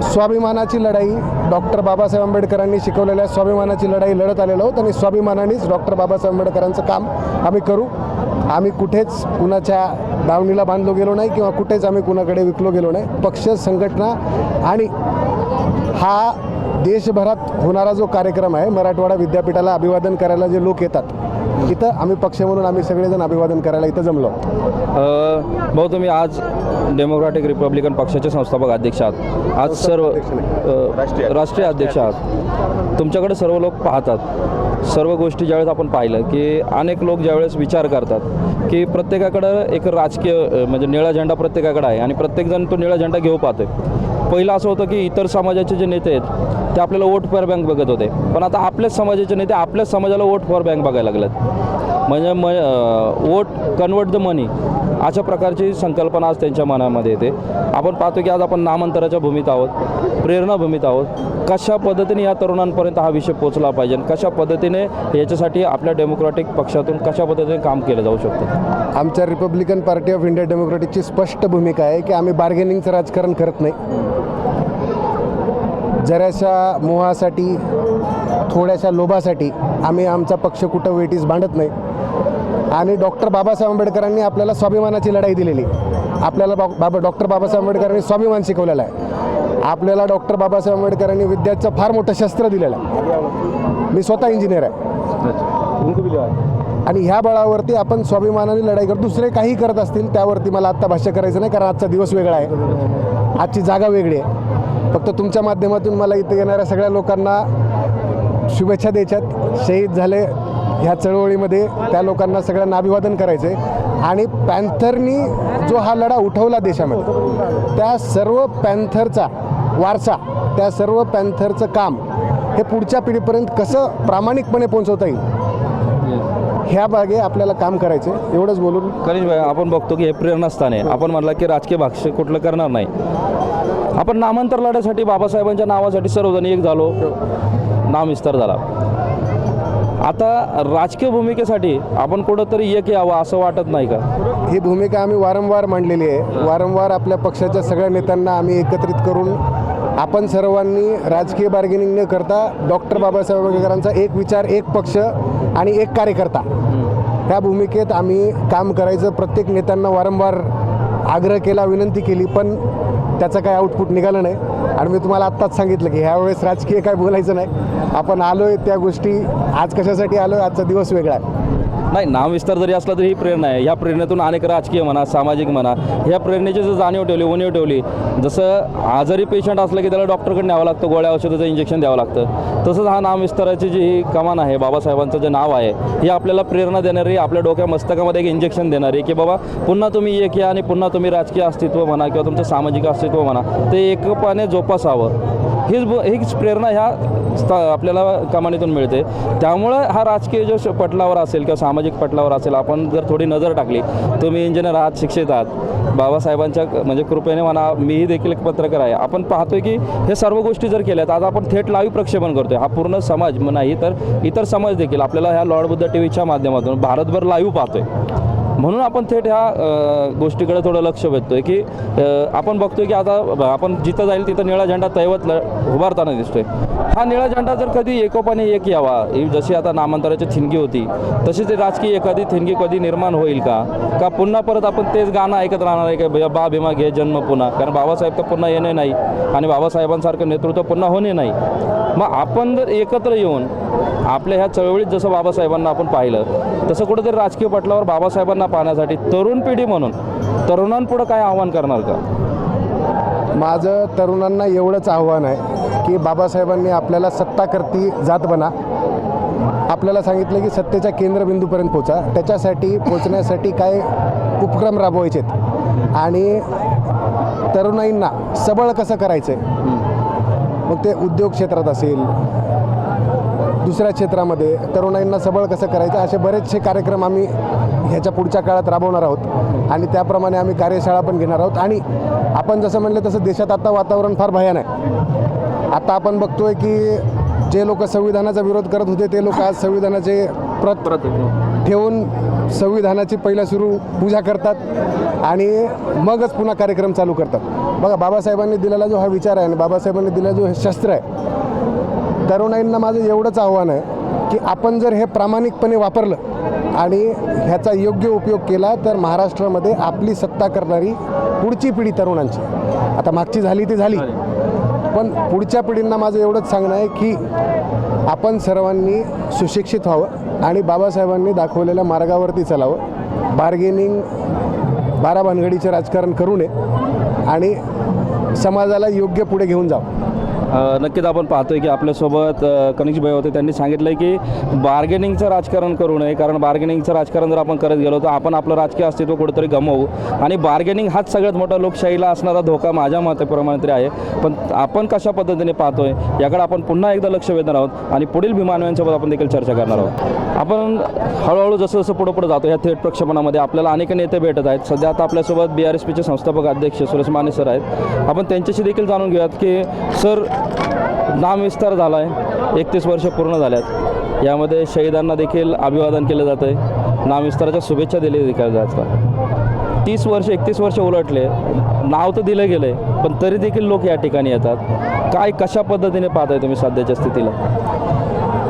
स्वाभिमानाची लढाई, डॉक्टर बाबासाहेब आंबेडकरांनी शिकवलेल्या स्वाभिमानाची लढाई लढत आलेलो आहोत आणि स्वाभिमानानेच डॉक्टर बाबासाहेब आंबेडकरांचं काम आम्ही करू. आम्ही कुठेच कुणाच्या दावणीला बांधलो गेलो नाही किंवा कुठेच आम्ही कुणाकडे विकलो गेलो नाही. पक्ष, संघटना आणि हा देशभरात होणारा जो कार्यक्रम आहे, मराठवाडा विद्यापीठाला अभिवादन करायला जे लोक येतात, इथं आम्ही पक्ष म्हणून आम्ही सगळेजण अभिवादन करायला इथं जमलो. भाऊ, तुम्ही आज डेमोक्रॅटिक रिपब्लिकन पक्षाचे संस्थापक अध्यक्ष आहात, आज सर्व राष्ट्रीय अध्यक्ष आहात. तुमच्याकडे सर्व लोक पाहतात. सर्व गोष्टी ज्यावेळेस आपण पाहिलं की अनेक लोक ज्यावेळेस विचार करतात की प्रत्येकाकडं एक राजकीय म्हणजे निळा झेंडा प्रत्येकाकडे आहे आणि प्रत्येकजण तो निळा झेंडा घेऊ पाहतोय. पहिलं असं होतं की इतर समाजाचे जे नेते आहेत ते आपल्याला वोट फॉर बँक बघत होते, पण आता आपल्याच समाजाचे नेते आपल्याच समाजाला वोट फॉर बँक बघायला लागलेत. म्हणजे वोट कन्वर्ट द मनी अशा प्रकारची संकल्पना आज त्यांच्या मनामध्ये येते. आपण पाहतो की आज आपण नामांतराच्या भूमीत आहोत, प्रेरणा भूमीत आहोत. कशा पद्धतीने या तरुणांपर्यंत हा विषय पोचला पाहिजे, कशा पद्धतीने याच्यासाठी आपल्या डेमोक्रॅटिक पक्षातून कशा पद्धतीने काम केलं जाऊ शकतं? आमच्या रिपब्लिकन पार्टी ऑफ इंडिया डेमोक्रेटिकची स्पष्ट भूमिका आहे की आम्ही बार्गेनिंगचं राजकारण करत नाही. जराशा मोहासाठी, थोड्याशा लोभासाठी आम्ही आमचा पक्ष कुठं वेटीस बांधत नाही. आणि डॉक्टर बाबासाहेब आंबेडकरांनी आपल्याला स्वाभिमानाची लढाई दिलेली. आपल्याला डॉक्टर बाबासाहेब आंबेडकरांनी स्वाभिमान शिकवलेला आहे. आपल्याला डॉक्टर बाबासाहेब आंबेडकरांनी विद्याचं फार मोठं शस्त्र दिलेलं आहे. मी स्वतः इंजिनियर आहे आणि ह्या बळावरती आपण स्वाभिमानाने लढाई करतो. दुसरे काही करत असतील त्यावरती मला आत्ता भाष्य करायचं नाही, कारण आजचा दिवस वेगळा आहे, आजची जागा वेगळी आहे. फक्त तुमच्या माध्यमातून मला इथे येणाऱ्या सगळ्या लोकांना शुभेच्छा द्यायच्यात. शहीद झाले ह्या चळवळीमध्ये त्या लोकांना सगळ्यांना अभिवादन करायचं आहे. आणि पॅन्थरनी जो हा लढा उठवला देशामध्ये, त्या सर्व पॅन्थरचा वारसा, त्या सर्व पॅन्थरचं काम हे पुढच्या पिढीपर्यंत कसं प्रामाणिकपणे पोहोचवता येईल ह्या बागे आपल्याला काम करायचं आहे. एवढंच बोलून कनिष भाई, आपण बघतो की हे प्रेरणास्थान आहे. आपण म्हणला की राजकीय भाष्य कुठलं करणार नाही. आपण नामांतर लढ्यासाठी बाबासाहेबांच्या नावासाठी सर्वजण एक झालो, नामविस्तार झाला. आता राजकीय भूमिकेसाठी आपण कुठंतरी एक यावं असं वाटत नाही का? ही भूमिका आम्ही वारंवार मांडलेली आहे. वारंवार आपल्या पक्षाच्या सगळ्या नेत्यांना आम्ही एकत्रित करून आपण सर्वांनी राजकीय बार्गेनिंग न करता डॉक्टर बाबासाहेब आंबेडकरांचा एक विचार, एक पक्ष आणि एक कार्यकर्ता ह्या भूमिकेत आम्ही काम करायचं प्रत्येक नेत्यांना वारंवार आग्रह केला, विनंती केली, पण त्याचं काय आउटपुट निघालं नाही. आणि मी तुम्हाला आत्ताच सांगितलं की ह्यावेळेस राजकीय काय बोलायचं नाही. आपण आलो आहे त्या गोष्टी, आज कशासाठी आलो आहे, आजचा दिवस वेगळा आहे. नाही, नामविस्तार जरी असला तरी ही प्रेरणा आहे. ह्या प्रेरणेतून अनेक राजकीय म्हणा, सामाजिक म्हणा, ह्या प्रेरणेची जर जाणीव ठेवली, उणीव ठेवली, जसं आजारी पेशंट असलं की त्याला डॉक्टरकडे न्यावं लागतं, गोळ्या औषधाचं इंजेक्शन द्यावं लागतं, तसंच हा नामविस्ताराची जी ही कमान आहे, बाबासाहेबांचं जे नाव आहे, ही आपल्याला प्रेरणा देणारी, आपल्या डोक्या मस्तकामध्ये एक इंजेक्शन देणारी की बाबा पुन्हा तुम्ही एक या आणि पुन्हा तुम्ही राजकीय अस्तित्व म्हणा किंवा तुमचं सामाजिक अस्तित्व म्हणा ते एकपाने जोपासावं. हीच प्रेरणा ह्या आपल्याला कमानीतून मिळते. त्यामुळं हा राजकीय जो पटलावर असेल किंवा सामाजिक पटलावर असेल, आपण जर थोडी नजर टाकली, तुम्ही इंजिनियर आहात, शिक्षित आहात, बाबासाहेबांच्या म्हणजे कृपेने म्हणा, मीही देखील एक पत्रकार आहे, आपण पाहतोय की हे सर्व गोष्टी जर केल्यात, आज आपण थेट लाईव्ह प्रक्षेपण करतोय. हा पूर्ण समाज नाही तर इतर समाज देखील आपल्याला ह्या लॉर्ड बुद्ध टी व्हीच्या माध्यमातून भारतभर लाईव्ह पाहतोय. म्हणून आपण थेट ह्या गोष्टीकडे थोडं लक्ष वेधतोय की आपण बघतोय की आता आपण जिथं जाईल तिथं निळा झेंडा तैवत उभारताना दिसतोय. हा निळा झेंडा जर कधी एकोपाने एक यावा, जशी आता नामांतराची थिणगी होती तशी ते राजकीय एखादी थिणगी कधी निर्माण होईल का पुन्हा परत आपण तेच गाणं ऐकत राहणार आहे का बा भीमा घे जन्म पुन्हा? कारण बाबासाहेब तर पुन्हा येणे नाही आणि बाबासाहेबांसारखं नेतृत्व पुन्हा होणे नाही. मग आपण जर एकत्र येऊन आपल्या ह्या चळवळीत जसं बाबासाहेबांना आपण पाहिलं तसं कुठंतरी राजकीय पटलावर बाबासाहेबांना पाहण्यासाठी तरुण पिढी म्हणून तरुणांपुढं काय आव्हान करणार का? माझं तरुणांना एवढंच आव्हान आहे की बाबासाहेबांनी आपल्याला सत्ताकर्ती जात बना, आपल्याला सांगितलं की सत्तेच्या केंद्रबिंदूपर्यंत पोचा, त्याच्यासाठी पोचण्यासाठी काय उपक्रम राबवायचे आहेत आणि तरुणाईंना सबळ कसं करायचं आहे. मग ते उद्योग क्षेत्रात असेल, दुसऱ्या क्षेत्रामध्ये तरुणाईंना सबळ कसं करायचं, असे बरेचसे कार्यक्रम आम्ही ह्याच्या पुढच्या काळात राबवणार आहोत आणि त्याप्रमाणे आम्ही कार्यशाळा पण घेणार आहोत. आणि आपण जसं म्हणलं तसं देशात आता वातावरण फार भयान आहे. आता आपण बघतोय की जे लोक संविधानाचा विरोध करत होते ते लोक आज संविधानाचे प्रत ठेवून संविधानाची पहिला सुरू पूजा करतात आणि मगच पुन्हा कार्यक्रम चालू करतात. बघा, बाबासाहेबांनी दिलेला जो हा विचार आहे आणि बाबासाहेबांनी दिलेला जो हे शस्त्र आहे, तरुणाईंना माझं एवढंच आव्हान आहे की आपण जर हे प्रामाणिकपणे वापरलं आणि ह्याचा योग्य उपयोग केला तर महाराष्ट्रामध्ये आपली सत्ता करणारी पुढची पिढी तरुणांची, आता मागची झाली ती झाली, पण पुढच्या पिढींना माझं एवढंच सांगणं आहे की आपण सर्वांनी सुशिक्षित व्हावं आणि बाबासाहेबांनी दाखवलेल्या मार्गावरती चालावं. बार्गेनिंग, बाराभानगडीचे राजकारण करू नये आणि समाजाला योग्य पुढे घेऊन जावं. नक्कीच आपण पाहतोय की आपल्यासोबत कनिषभाई होते. त्यांनी सांगितलं की बार्गेनिंगचं राजकारण करू नये, कारण बार्गेनिंगचं राजकारण जर आपण करत गेलो तर आपण आपलं राजकीय अस्तित्व कुठेतरी गमवू आणि बार्गेनिंग हाच सगळ्यात मोठा लोकशाहीला असणारा धोका माझ्या मताप्रमाणे तरी आहे. पण आपण कशा पद्धतीने पाहतोय याकडे आपण पुन्हा एकदा लक्ष वेधणार आहोत आणि पुढील भीमान्वयांसोबत आपण देखील चर्चा करणार आहोत. आपण हळूहळू जसं जसं पुढे जातो या थेट प्रक्षेपणामध्ये आपल्याला अनेक नेते भेटत आहेत. सध्या आता आपल्यासोबत BRSPचे संस्थापक अध्यक्ष सुरेश माने सर आहेत. आपण त्यांच्याशी देखील जाणून घेऊयात की सर, नामविस्तार झाला आहे, 31 वर्ष पूर्ण झाल्यात, यामध्ये शहीदांना देखील अभिवादन केलं जातं आहे, नामविस्ताराच्या शुभेच्छा दिल्या देखील जातात. 31 वर्ष उलटले, नाव तर दिलं गेलं आहे पण तरी देखील लोक या ठिकाणी येतात. काय कशा पद्धतीने पाहताय तुम्ही सध्याच्या स्थितीला?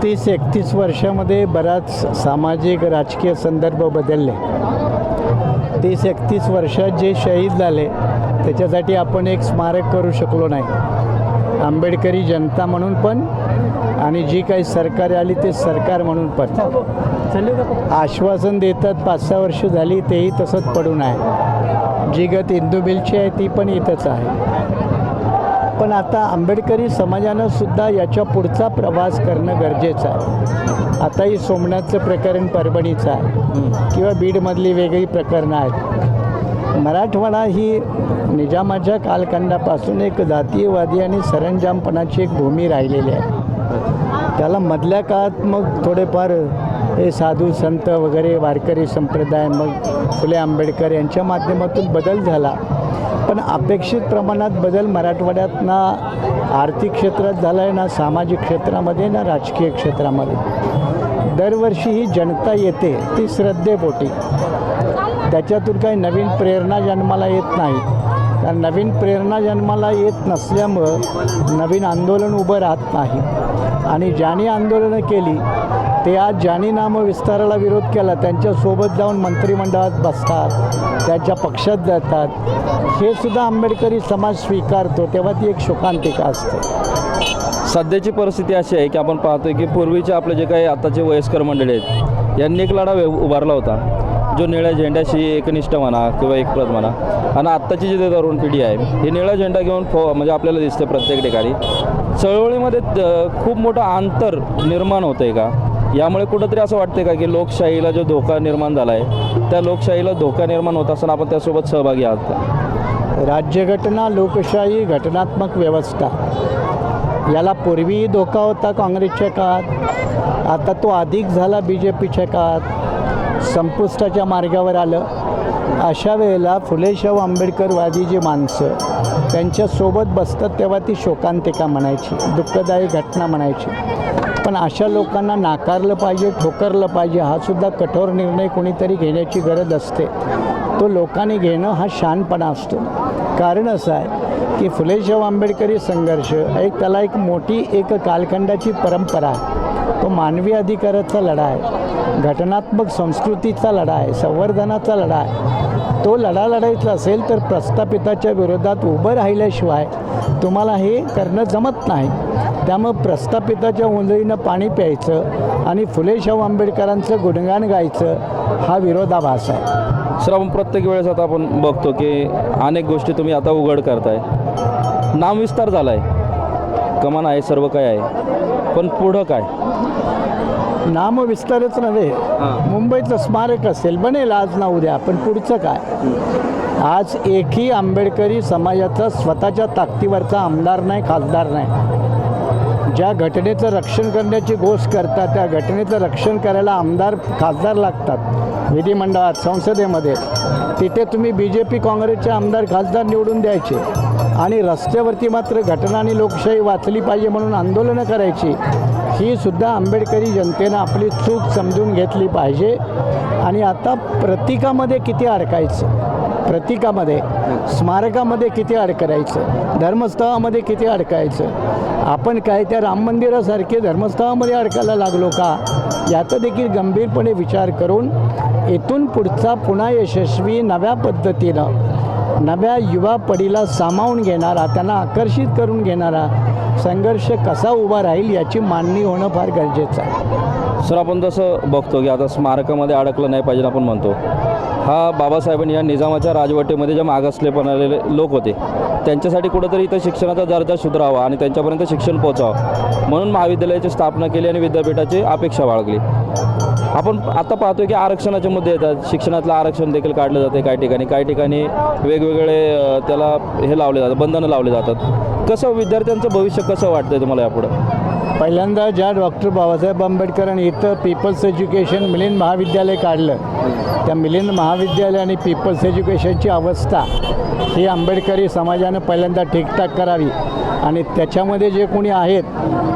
30-31 वर्षामध्ये बराच सामाजिक राजकीय संदर्भ बदलले. 30-31 वर्षात जे शहीद झाले त्याच्यासाठी आपण एक स्मारक करू शकलो नाही. आंबेडकरी जनता म्हणून पण आणि जी काही सरकार आली ते सरकार म्हणून पण आश्वासन देतात. 5-6 वर्ष झाली तेही तसंच पडून आहे. जी गत इंदू बिलची आहे ती पण इथंच आहे. पण आता आंबेडकरी समाजानं सुद्धा याच्या पुढचा प्रवास करणं गरजेचं आहे. आता ही सोमनाथचं प्रकरण परभणीचं आहे किंवा बीडमधली वेगळी प्रकरणं आहेत. मराठवाडा ही निजामाच्या कालखंडापासून एक जातीयवादी आणि सरंजामपणाची एक भूमी राहिलेली आहे. त्याला मधल्या काळात मग थोडेफार हे साधू संत वगैरे वारकरी संप्रदाय मग फुले आंबेडकर यांच्या माध्यमातून बदल झाला. पण अपेक्षित प्रमाणात बदल मराठवाड्यात ना आर्थिक क्षेत्रात झाला आहे, ना सामाजिक क्षेत्रामध्ये, ना राजकीय क्षेत्रामध्ये. दरवर्षी ही जनता येते ती श्रद्धेपोटी. त्याच्यातून काही नवीन प्रेरणा जन्माला येत नाही. कारण नवीन प्रेरणा जन्माला येत नसल्यामुळं नवीन आंदोलन उभं राहत नाही. आणि ज्यांनी आंदोलनं केली ते आज ज्यांनी नामविस्ताराला विरोध केला त्यांच्यासोबत जाऊन मंत्रिमंडळात बसतात, त्यांच्या पक्षात जातात. हे सुद्धा आंबेडकरी समाज स्वीकारतो, तेव्हा ती एक शोकांतिका असते. सध्याची परिस्थिती अशी आहे की आपण पाहतोय की पूर्वीचे आपले जे काही आताचे वयस्कर मंडळी आहेत यांनी एक लढा उभारला होता, जो निळ्या झेंड्याशी एकनिष्ठ म्हणा किंवा एकप्रत म्हणा. आणि आत्ताची जी तरुण पिढी आहे ही निळा झेंडा घेऊन म्हणजे आपल्याला दिसते प्रत्येक ठिकाणी. चळवळीमध्ये खूप मोठं अंतर निर्माण होतं आहे का? यामुळे कुठंतरी असं वाटतं का की लोकशाहीला जो धोका निर्माण झाला आहे त्या लोकशाहीला धोका निर्माण होत असताना आपण त्यासोबत सहभागी आहात का? राज्यघटना, लोकशाही, घटनात्मक व्यवस्था याला पूर्वीही धोका होता काँग्रेसच्या काळात. आता तो अधिक झाला BJPच्या काळात, संपुष्टाच्या मार्गावर आलं. अशा वेळेला फुले शाहू आंबेडकरवादी जी माणसं त्यांच्यासोबत बसतात तेव्हा ती शोकांतिका म्हणायची, दुःखदायी घटना म्हणायची. पण अशा लोकांना नाकारलं पाहिजे, ठोकरलं पाहिजे. हा सुद्धा कठोर निर्णय कोणीतरी घेण्याची गरज असते. तो लोकांनी घेणं हा शहाणपणा असतो. कारण असं आहे की फुले शाहू आंबेडकरी संघर्ष त्याला एक मोठी एक कालखंडाची परंपरा आहे. तो मानवी अधिकाराचा लढा आहे, घटनात्मक संस्कृतीचा लढा आहे, संवर्धनाचा लढा आहे. तो लढा लढायचा असेल तर प्रस्थापिताच्या विरोधात उभं राहिल्याशिवाय तुम्हाला हे करणं जमत नाही. त्यामुळं प्रस्थापिताच्या उंजळीनं पाणी प्यायचं आणि फुले शाहू आंबेडकरांचं गुणगान गायचं हा विरोधाभास आहे. सर, आपण प्रत्येक वेळेस आता आपण बघतो की अनेक गोष्टी तुम्ही आता उघड करताय. नामविस्तार झाला आहे, कमान आहे, सर्व काय आहे, पण पुढं काय? नामविस्तारच नव्हे, मुंबईचं स्मारक असेल, बनेल आज ना उद्या, पण पुढचं काय? आज एकही आंबेडकरी समाजाचा स्वतःच्या ताकदीवरचा आमदार नाही, खासदार नाही. ज्या घटनेचं रक्षण करण्याची गोष्ट करतात त्या घटनेचं रक्षण करायला आमदार खासदार लागतात विधिमंडळात, संसदेमध्ये. तिथे तुम्ही BJP काँग्रेसचे आमदार खासदार निवडून द्यायचे आणि रस्त्यावरती मात्र घटना आणि लोकशाही वाचली पाहिजे म्हणून आंदोलनं करायची. ही सुद्धा आंबेडकरी जनतेनं आपली चूक समजून घेतली पाहिजे. आणि आता प्रतीकामध्ये किती अडकायचं, प्रतीकामध्ये, स्मारकामध्ये किती अडकायचं, धर्मस्थळामध्ये किती अडकायचं. आपण काय त्या राम मंदिरासारखे धर्मस्थळामध्ये अडकायला लागलो का? याचा देखील गंभीरपणे विचार करून इथून पुढचा पुन्हा यशस्वी नव्या पद्धतीनं नव्या युवा पिढीला सामावून घेणारा, त्यांना आकर्षित करून घेणारा संघर्ष कसा उभा राहील याची मांडणी होणं फार गरजेचं आहे. सर, आपण जसं बघतो की आता स्मारकामध्ये अडकलं नाही पाहिजे आपण म्हणतो. हा बाबासाहेबांनी या निजामाच्या राजवटीमध्ये जे मागासलेपणाले लोक होते त्यांच्यासाठी कुठंतरी इथं शिक्षणाचा दर्जा सुधारावा आणि त्यांच्यापर्यंत शिक्षण पोचावं म्हणून महाविद्यालयाची स्थापना केली आणि विद्यापीठाची अपेक्षा बाळगली. आपण आता पाहतोय की आरक्षणाचे मुद्दे येतात, शिक्षणातलं आरक्षण देखील काढलं जाते काही ठिकाणी वेगवेगळे त्याला हे लावले जातात, बंधनं लावले जातात. कसं विद्यार्थ्यांचं भविष्य कसं वाटतंय तुम्हाला यापुढं? पहिल्यांदा ज्या डॉक्टर बाबासाहेब आंबेडकरांनी इथं पीपल्स एज्युकेशन मिलिंद महाविद्यालय काढलं, त्या मिलिंद महाविद्यालय आणि पीपल्स एज्युकेशनची अवस्था ही आंबेडकरी समाजानं पहिल्यांदा ठीकठाक करावी. आणि त्याच्यामध्ये जे कोणी आहेत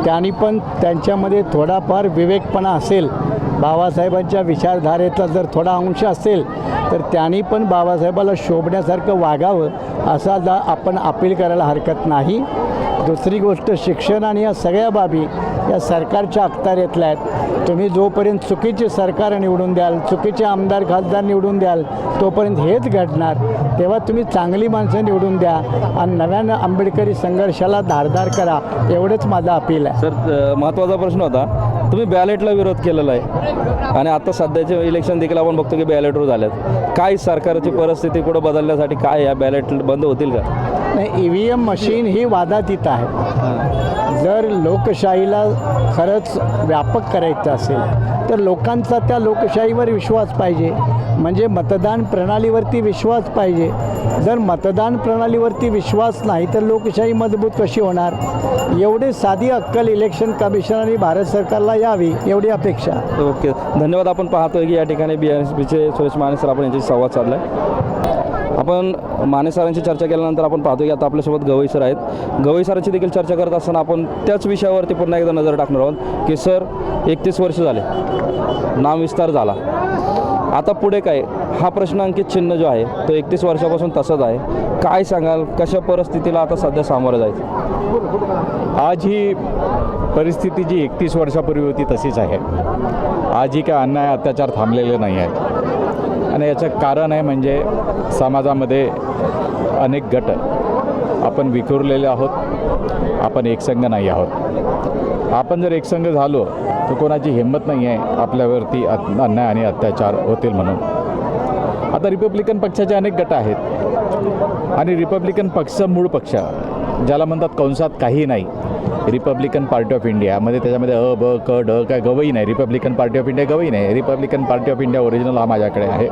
त्यांनी पण त्यांच्यामध्ये थोडाफार विवेकपणा असेल, बाबासाहेबांच्या विचारधारेचा जर थोडा अंश असेल तर त्यांनी पण बाबासाहेबाला शोभण्यासारखं वागावं असं आपण अपील करायला हरकत नाही. दुसरी गोष्ट, शिक्षण आणि या सगळ्या बाबी या सरकारच्या अखत्यारीतल्या आहेत. तुम्ही जोपर्यंत चुकीचे सरकार निवडून द्याल, चुकीचे आमदार खासदार निवडून द्याल, तोपर्यंत हेच घडणार. तेव्हा तुम्ही चांगली माणसं निवडून द्या आणि नव्यानं आंबेडकरी संघर्षाला धारदार करा, एवढंच माझं अपील आहे. सर, महत्त्वाचा प्रश्न होता तुम्ही बॅलेटला विरोध केलेला आहे आणि आता सध्याचे इलेक्शन देखील आपण बघतो की बॅलेटवर झाल्यात. काय सरकारची परिस्थिती कुठं बदलण्यासाठी काय या बॅलेट बंद होतील का? नाही, EVM मशीन ही वादातीत आहे. जर लोकशाहीला खरंच व्यापक करायचं असेल तर लोकांचा त्या लोकशाहीवर विश्वास पाहिजे, म्हणजे मतदान प्रणालीवरती विश्वास पाहिजे. जर मतदान प्रणालीवरती विश्वास नाही तर लोकशाही मजबूत कशी होणार? एवढे साधी अक्कल इलेक्शन कमिशनरने भारत सरकारला यावी एवढी अपेक्षा. ओके, धन्यवाद. आपण पाहतोय की या ठिकाणी BNSPचे सुरेश माने सर आपण यांच्याशी संवाद साधला आहे. आपण माने सरांची चर्चा केल्यानंतर आपण पाहतो की आता आपल्यासोबत गवई सर आहेत. गवई सरांची देखील चर्चा करत असताना आपण त्याच विषयावरती पुन्हा एकदा नजर टाकणार आहोत की सर 31 वर्ष झाले, नामविस्तार झाला, आता पुढे काय? हा प्रश्न अंकित चिन्ह जो आहे तो 31 वर्षापासून तसंच आहे. काय सांगाल, कशा परिस्थितीला आता सध्या सामोरं जायचं? आज ही परिस्थिती जी 31 वर्षापूर्वी होती तशीच आहे. आज ही काय अन्याय अत्याचार थांबलेले नाही आहेत आणि याचं कारण आहे म्हणजे समाजामध्ये अनेक गट आपण विखुरलेले आहोत, आपण एकसंघ नाही आहोत. आपण जर एकसंघ झालो तर कोणाची हिंमत नाही आहे आपल्यावरती अन्याय आणि अत्याचार होतील म्हणून. आता रिपब्लिकन पक्षाचे अनेक गट आहेत आणि रिपब्लिकन पक्ष मूळ पक्ष ज्याला म्हणतात कंसात काही नाही, रिपब्लिकन पार्टी ऑफ इंडियामध्ये त्याच्यामध्ये अ ब क ड काय गवई नाही. Republican Party of India Gavai नाही. Republican Party of India original हा माझ्याकडे आहे.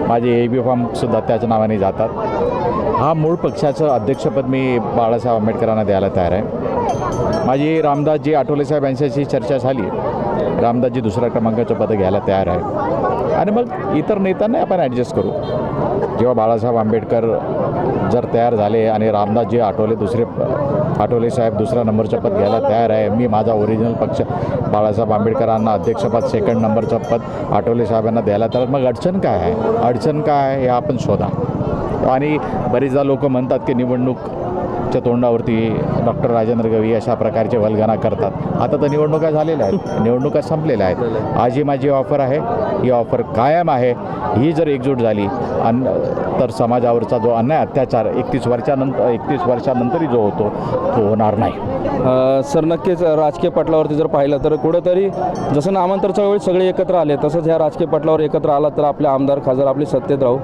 माझे AB फॉर्मसुद्धा त्याच्या नावाने जातात. हा मूळ पक्षाचं अध्यक्षपद मी बाळासाहेब आंबेडकरांना द्यायला तयार आहे. माझी रामदासजी आठवले साहेब यांच्याशी चर्चा झाली. रामदासजी दुसऱ्या क्रमांकाचं पद घ्यायला तयार आहे आणि मग इतर नेत्यांना आपण ॲडजस्ट करू. जेव्हा बाळासाहेब आंबेडकर जर तयार झाले आणि रामदासजी आठवले साहेब दुसऱ्या नंबरचं पद घ्यायला तयार आहे, मी माझा ओरिजिनल पक्ष बाळासाहेब आंबेडकरांना अध्यक्षपद सेकंड नंबरचं पद आठवले साहेबांना द्यायला तयार, मग अडचण काय आहे? अडचण काय आहे हे आपण शोधा. आणि बरेचदा लोक म्हणतात की निवडणूकच्या तोंडावरती डॉक्टर राजेंद्र गवई अशा प्रकारचे वल्गना करतात. आता तर निवडणुका झालेल्या आहेत, निवडणुका संपलेल्या आहेत. आज ही माझी ऑफर आहे, ही ऑफर कायम आहे. ही जर एकजूट झाली तर समाजावरचा जो अन्याय अत्याचार 31 वर्षानंतरही जो होतो तो होणार नाही. सर नक्कीच राजकीय पटलावरती जर पाहिलं तर कुठंतरी जसं नामांतर चळवळीत सगळे एकत्र आले तसंच ह्या राजकीय पटलावर एकत्र आला तर आपले आमदार खासदार आपली सत्तेत राहू.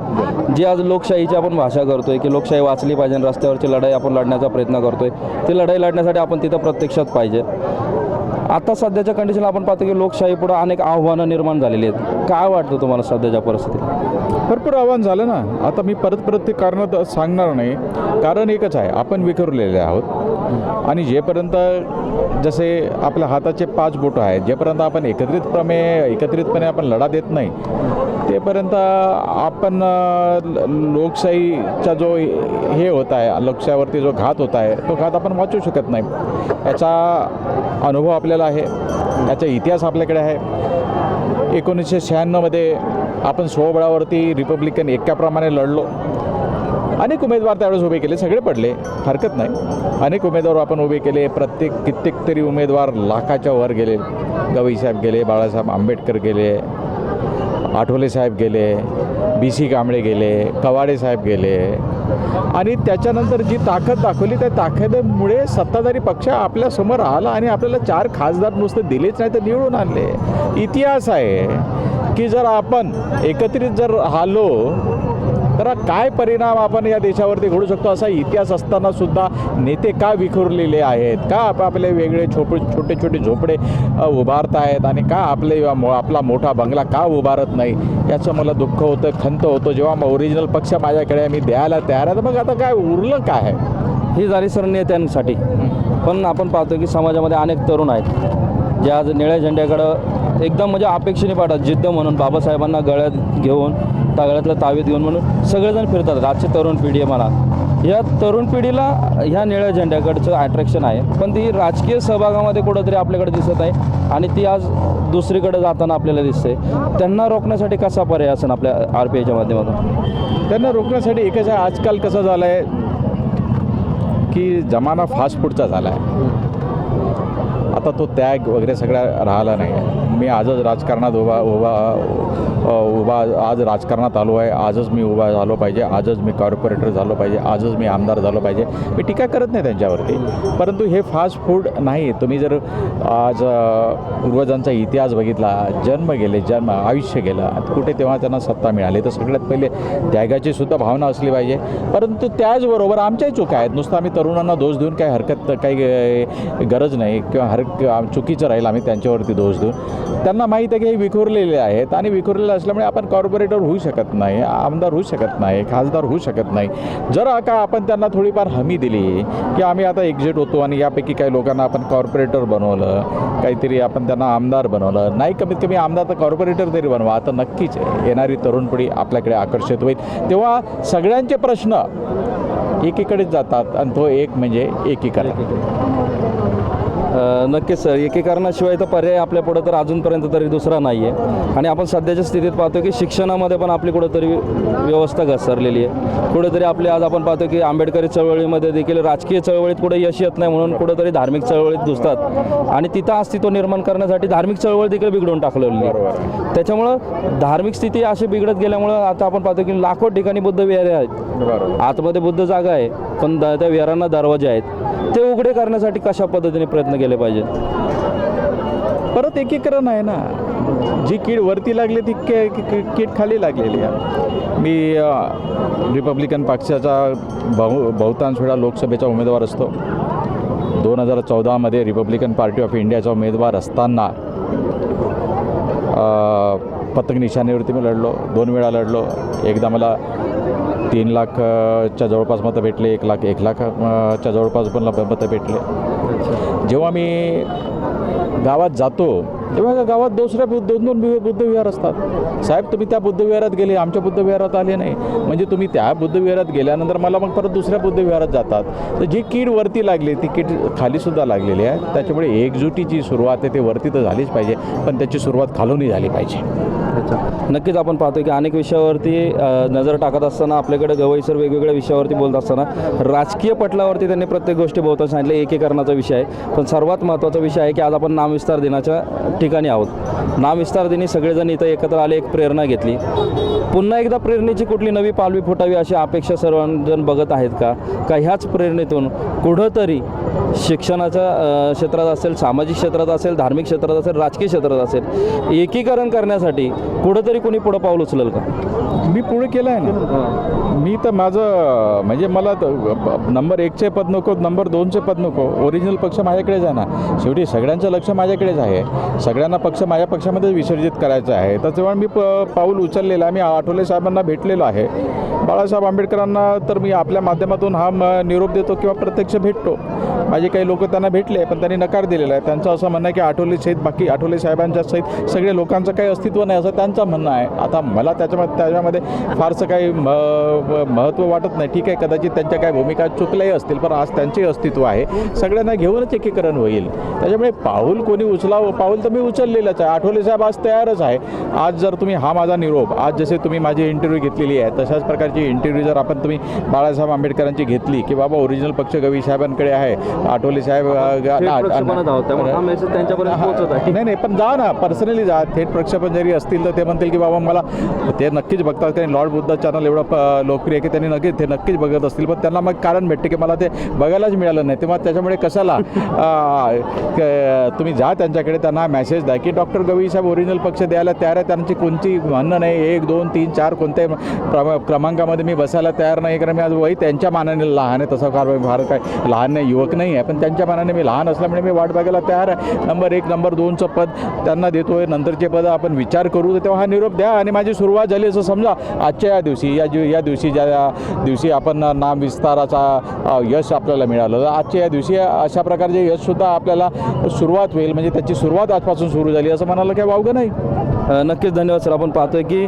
जी आज लोकशाहीची आपण भाषा करतोय की लोकशाही वाचली पाहिजे, रस्त्यावरची लढाई आपण लढण्याचा प्रयत्न करतोय, ती लढाई लढण्यासाठी आपण तिथं प्रत्यक्षात पाहिजे. आता सध्याच्या कंडिशनला आपण पाहतो की लोकशाही पुढे अनेक आव्हानं निर्माण झालेली आहेत. काय वाटतं तुम्हाला सध्याच्या परिस्थितीत? भरपूर आव्हान झालं ना. आता मी परत ते कारणं सांगणार नाही. कारण एकच आहे, आपण विखुरलेले आहोत आणि जेपर्यंत जसे आपल्या हाताचे 5 बोटं आहेत, जेपर्यंत आपण एकत्रितपणे आपण लढा देत नाही तेपर्यंत आपण लोकशाहीचा जो हे होत आहे, लोकशाहीवरती जो घात होत आहे तो घात आपण वाचू शकत नाही. याचा अनुभव आपल्याला आहे, याचा इतिहास आपल्याकडे आहे. 1996मध्ये आपण स्वबळावरती रिपब्लिकन एकाप्रमाणे लढलो. अनेक उमेदवार त्यावेळेस उभे केले, सगळे पडले, हरकत नाही. अनेक उमेदवार आपण उभे केले, कित्येक तरी उमेदवार लाखाच्या वर गेले. गवई साहेब गेले, बाळासाहेब आंबेडकर गेले, आठवले साहेब गेले, BC कांबळे गेले, कवाडे साहेब गेले आणि त्याच्यानंतर जी ताकद दाखवली त्या ताकदीमुळे सत्ताधारी पक्ष आपल्यासमोर आला आणि आपल्याला 4 खासदार नुसते दिलेच नाही तर निवडून आणले. इतिहास आहे की जर आपण एकत्रित जर आलो तर काय परिणाम आपण या देशावरती घडू शकतो. असा इतिहास असताना सुद्धा नेते का विखुरलेले आहेत, का आपले वेगळे छोटे झोपडे उभारत आहेत आणि का आपला मोठा बंगला का उभारत नाही, याचं मला दुःख होतं, खंत होतं. जेव्हा ओरिजिनल पक्ष माझ्याकडे मी द्यायला तयार आहे तर मग आता काय उरलं काय? ही झाली सर नेत्यांसाठी. पण आपण पाहतो की समाजामध्ये अनेक तरुण आहेत जे आज निळ्या झेंड्याकडं एकदम म्हणजे अपेक्षेने पाहतात, जिद्द म्हणून बाबासाहेबांना गळ्यात घेऊन तगड्यातलं तावीत घेऊन म्हणून सगळेजण फिरतात. आजची तरुण पिढी आहे म्हणा, या तरुण पिढीला ह्या निळ्या झेंड्याकडचं अट्रॅक्शन आहे, पण ती राजकीय सहभागामध्ये कुठंतरी आपल्याकडे दिसत आहे आणि ती आज दुसरीकडे जाताना आपल्याला दिसते. त्यांना रोखण्यासाठी कसा पर्याय असेल आपल्या RPIच्या माध्यमातून? त्यांना रोखण्यासाठी एकच आहे. आजकाल कसं झालं आहे की जमाना फास्ट फूडचा झाला आहे. आता आता तो त्याग वगैरे सगळा राहिला नाही आहे. मी आजच राजकारणात उभा आज राजकारणात आलो आहे. आजच मी उभा झालो पाहिजे, आजच मी कॉर्पोरेटर झालो पाहिजे, आजच मी आमदार झालो पाहिजे. मी टीका करत नाही त्यांच्यावरती, परंतु हे फास्ट फूड नाही. तुम्ही जर आज पूर्वजांचा इतिहास बघितला, जन्म आयुष्य गेलं, कुठे तेव्हा त्यांना सत्ता मिळाली, तर सगळ्यात पहिले त्यागाची सुद्धा भावना असली पाहिजे. परंतु त्याचबरोबर आमच्याही चुका आहेत. नुसतं आम्ही तरुणांना दोष देऊन काही गरज नाही किंवा चुकीचं राहील आम्ही त्यांच्यावरती दोष देऊन. त्यांना माहीत आहे की हे विखुरलेले आहेत आणि विखुरलेले असल्यामुळे आपण कॉर्पोरेटर होऊ शकत नाही, आमदार होऊ शकत नाही, खासदार होऊ शकत नाही. जर का आपण त्यांना थोडीफार हमी दिली की आम्ही आता एक्झिट होतो आणि यापैकी काही लोकांना आपण कॉर्पोरेटर बनवलं, काहीतरी आपण त्यांना आमदार बनवलं, नाही कमीत कमी आमदार तर कॉर्पोरेटर तरी बनवा, आता नक्कीच येणारी तरुण पिढी आपल्याकडे आकर्षित होईल. तेव्हा सगळ्यांचे प्रश्न एकीकडेच जातात आणि तो एक म्हणजे एकीकरण. नक्कीच सर, एकीकरणाशिवाय तर पर्याय आपल्या पुढं तर अजूनपर्यंत तरी दुसरा नाही आहे. आणि आपण सध्याच्या स्थितीत पाहतो की शिक्षणामध्ये पण आपली कुठंतरी व्यवस्था घसरलेली आहे. कुठेतरी आपले आज आपण पाहतो की आंबेडकरी चळवळीमध्ये देखील राजकीय चळवळीत कुठे यश येत नाही, म्हणून कुठेतरी धार्मिक चळवळीत घुसतात आणि तिथं अस्तित्व निर्माण करण्यासाठी धार्मिक चळवळ देखील बिघडवून टाकलेली आहे. त्याच्यामुळं धार्मिक स्थिती अशी बिघडत गेल्यामुळं आता आपण पाहतो की लाखो ठिकाणी बुद्ध विहारे आहेत, आतमध्ये बुद्ध जागा आहे, पण त्या विहारांना दरवाजे आहेत. ते उघडे करण्यासाठी कशा पद्धतीने प्रयत्न केले पाहिजेत? परत एकीकरण आहे ना. जी कीड वरती लागली ती कीड खाली लागलेली आहे. मी रिपब्लिकन पक्षाचा बहुतांश वेळा लोकसभेचा उमेदवार असतो. 2014मध्ये रिपब्लिकन पार्टी ऑफ इंडियाचा उमेदवार असताना पतंग निशाणीवरती मी लढलो, 2 वेळा लढलो. एकदा मला 3 लाखच्या जवळपास मतं भेटले, 1 लाखाच्या जवळपास पण मतं भेटले. जेव्हा मी गावात जातो तेव्हा गावात दोन बुद्धविहार असतात. साहेब तुम्ही त्या बुद्धविहारात गेले, आमच्या बुद्धविहारात आले नाही, म्हणजे तुम्ही त्या बुद्धविहारात गेल्यानंतर मला मग परत दुसऱ्या बुद्धविहारात जातात. तर जी कीड वरती लागली ती कीड खालीसुद्धा लागलेली आहे. त्याच्यामुळे एकजुटीची सुरुवात आहे ते वरती तर झालीच पाहिजे, पण त्याची सुरुवात खालूनही झाली पाहिजे. नक्कीच आपण पाहतो की अनेक विषयावरती नजर टाकत असताना आपल्याकडे गवई सर वेगवेगळ्या विषयावरती बोलत असताना राजकीय पटलावरती त्यांनी प्रत्येक गोष्टी बोलताना सांगितलं एकीकरणाचा विषय आहे. पण सर्वात महत्त्वाचा विषय आहे की आज आपण नामविस्तार दिनाच्या ठिकाणी आहोत. नामविस्तार दिनी सगळेजण इथं एकत्र आले, एक प्रेरणा घेतली. पुन्हा एकदा प्रेरणेची कुठली नवी पालवी फुटावी अशी अपेक्षा सर्वजण बघत आहेत का ह्याच प्रेरणेतून कुठंतरी शिक्षणाच्या क्षेत्रात असेल, सामाजिक क्षेत्रात असेल, धार्मिक क्षेत्रात असेल, राजकीय क्षेत्रात असेल, एकीकरण करण्यासाठी कुठंतरी कोणी पुढं पाऊल उचलेल का? मी पुढे केलं आहे ना. मी तर माझं म्हणजे मला नंबर 1चे पद नको, नंबर 2चे पद नको, ओरिजिनल पक्ष माझ्याकडेच आहे ना. शेवटी सगळ्यांचं लक्ष माझ्याकडेच आहे. सगळ्यांना पक्ष माझ्या पक्षामध्ये विसर्जित करायचं आहे. तर तेव्हा मी पाऊल उचललेलं आहे. मी आठवले साहेबांना भेटलेलो आहे. बाळासाहेब आंबेडकरांना तर मी आपल्या माध्यमातून हा निरोप देतो किंवा प्रत्यक्ष भेटतो. माझे काही लोक त्यांना भेटले पण त्यांनी नकार दिलेला आहे. त्यांचं असं म्हणणं आहे की आठवले सहित बाकी आठवले साहेबांच्या सहित सगळे लोकांचं काही अस्तित्व नाही असं त्यांचं म्हणणं आहे. आता मला त्याच्यामध्ये फारसं काही महत्त्व वाटत नाही. ठीक आहे, कदाचित त्यांच्या काही भूमिका चुकल्याही असतील, पण आज त्यांचेही अस्तित्व आहे. सगळ्यांना घेऊनच एकीकरण होईल. त्याच्यामुळे पाऊल कोणी उचलावं, पाऊल तर मी उचललेलंच आहे. आठवले साहेब आज तयारच आहे. आज जर तुम्ही हा माझा निरोप, आज जसे तुम्ही माझी इंटरव्ह्यू घेतलेली आहे तशाच प्रकारची इंटरव्ह्यू जर आपण तुम्ही बाळासाहेब आंबेडकरांची घेतली की बाबा ओरिजिनल पक्ष गवई साहेबांकडे आहे, आठवले साहेब नाही पण जा ना, पर्सनली जा. थेट प्रक्षेपण जरी असतील तर ते म्हणतील की बाबा मला ते नक्कीच बघतात. कारण लॉर्ड बुद्धा चॅनल एवढं लोकप्रिय आहे की त्यांनी ते नक्कीच बघत असतील, पण त्यांना मग कारण भेटते की मला ते बघायलाच मिळालं नाही. तेव्हा त्याच्यामुळे कशाला तुम्ही जा त्यांच्याकडे, त्यांना मेसेज द्या की डॉक्टर गवई साहेब ओरिजिनल पक्ष द्यायला तयार आहे. त्यांची कोणती म्हणणं नाही 1, 2, 3, 4 कोणत्याही क्रमांकामध्ये मी बसायला तयार नाही. कारण मी आज वही त्यांच्या मानाने लहान आहे, तसं फार काय लहान नाही, युवक नाही आहे, पण त्यांच्या मानाने मी लहान असल्यामुळे मी वाट बघायला तयार आहे. नंबर 1, नंबर 2चं पद त्यांना देतोय, नंतरचे पद आपण विचार करू. तर तेव्हा हा निरोप द्या आणि माझी सुरुवात झाली असं समजा. आजच्या या दिवशी ज्या दिवशी आपण नाम विस्ताराचा यश आपल्याला मिळालं, तर आजच्या या दिवशी अशा प्रकारचे यशसुद्धा आपल्याला सुरुवात होईल. म्हणजे त्याची सुरुवात आजपासून सुरू झाली असं म्हणायला काही वावगं नाही. नक्कीच धन्यवाद सर. आपण पाहतोय की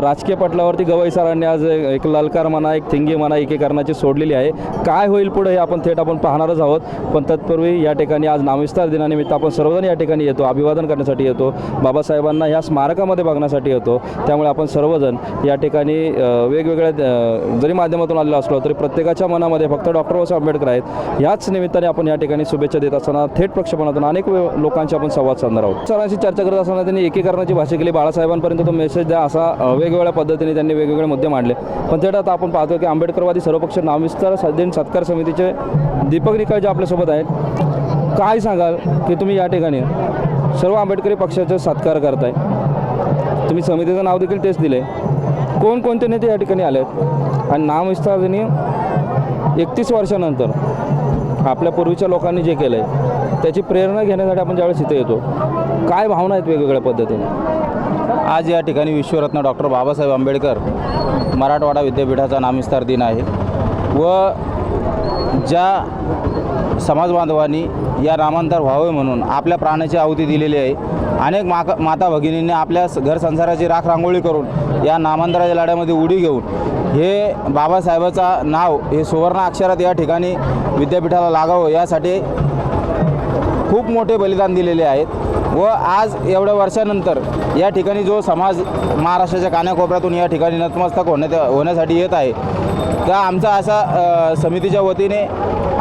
राजकीय पटलावरती गवई सरांनी आज एक ललकार म्हणा, एक थिंगी म्हणा, एकीकरणाची सोडलेली आहे. काय होईल पुढे हे आपण थेट पाहणारच आहोत. पण तत्पूर्वी या ठिकाणी आज नामविस्तार दिनानिमित्त आपण सर्वजण या ठिकाणी येतो, अभिवादन करण्यासाठी येतो, बाबासाहेबांना ह्या स्मारकामध्ये बघण्यासाठी येतो. त्यामुळे आपण सर्वजण या ठिकाणी वेगवेगळ्या जरी माध्यमातून आलेलो असलो तरी प्रत्येकाच्या मनामध्ये फक्त डॉक्टर बाबासाहेब आंबेडकर आहेत. ह्याच निमित्ताने आपण या ठिकाणी शुभेच्छा देत असताना थेट प्रक्षेपणातून अनेक लोकांची आपण संवाद साधणार आहोत. सरांशी चर्चा करत असताना त्यांनी एकीकरणाची भाषा केली, बाळासाहेबांपर्यंत तो मेसेज द्या असा वेगवेगळ्या पद्धतीने त्यांनी वेगवेगळे मुद्दे मांडले. पण थेट आता आपण पाहतो की आंबेडकरवादी सर्वपक्षीय नामविस्तार दिन सत्कार समितीचे दीपक निकाळ जे आपल्यासोबत आहेत. काय सांगाल की तुम्ही या ठिकाणी सर्व आंबेडकरी पक्षाचे सत्कार करताय, तुम्ही समितीचं नाव देखील तेच दिले, कोणकोणते नेते या ठिकाणी आले आहेत आणि नामविस्तार दिनी 31 वर्षानंतर आपल्या पूर्वीच्या लोकांनी जे केलं आहे त्याची प्रेरणा घेण्यासाठी आपण ज्यावेळेस इथे येतो, काय भावना आहेत वेगवेगळ्या पद्धतीने? आज या ठिकाणी विश्वरत्न डॉक्टर बाबासाहेब आंबेडकर मराठवाडा विद्यापीठाचा नामविस्तार दिन आहे व ज्या समाज बांधवांनी या नामांतर व्हावे म्हणून आपल्या प्राणाची आहुती दिलेली आहे. अनेक माता भगिनींनी आपल्या घर संसाराची राख रांगोळी करून या नामांतराच्या लढ्यामध्ये उडी घेऊन हे बाबासाहेबाचा नाव हे सुवर्ण अक्षरात या ठिकाणी विद्यापीठाला लागावं यासाठी खूप मोठे बलिदान दिलेले आहेत व आज एवढ्या वर्षानंतर या ठिकाणी जो समाज महाराष्ट्राच्या कानाकोपऱ्यातून या ठिकाणी नतमस्तक होण्यासाठी येत आहे, त्या आमचा असा समितीच्या वतीने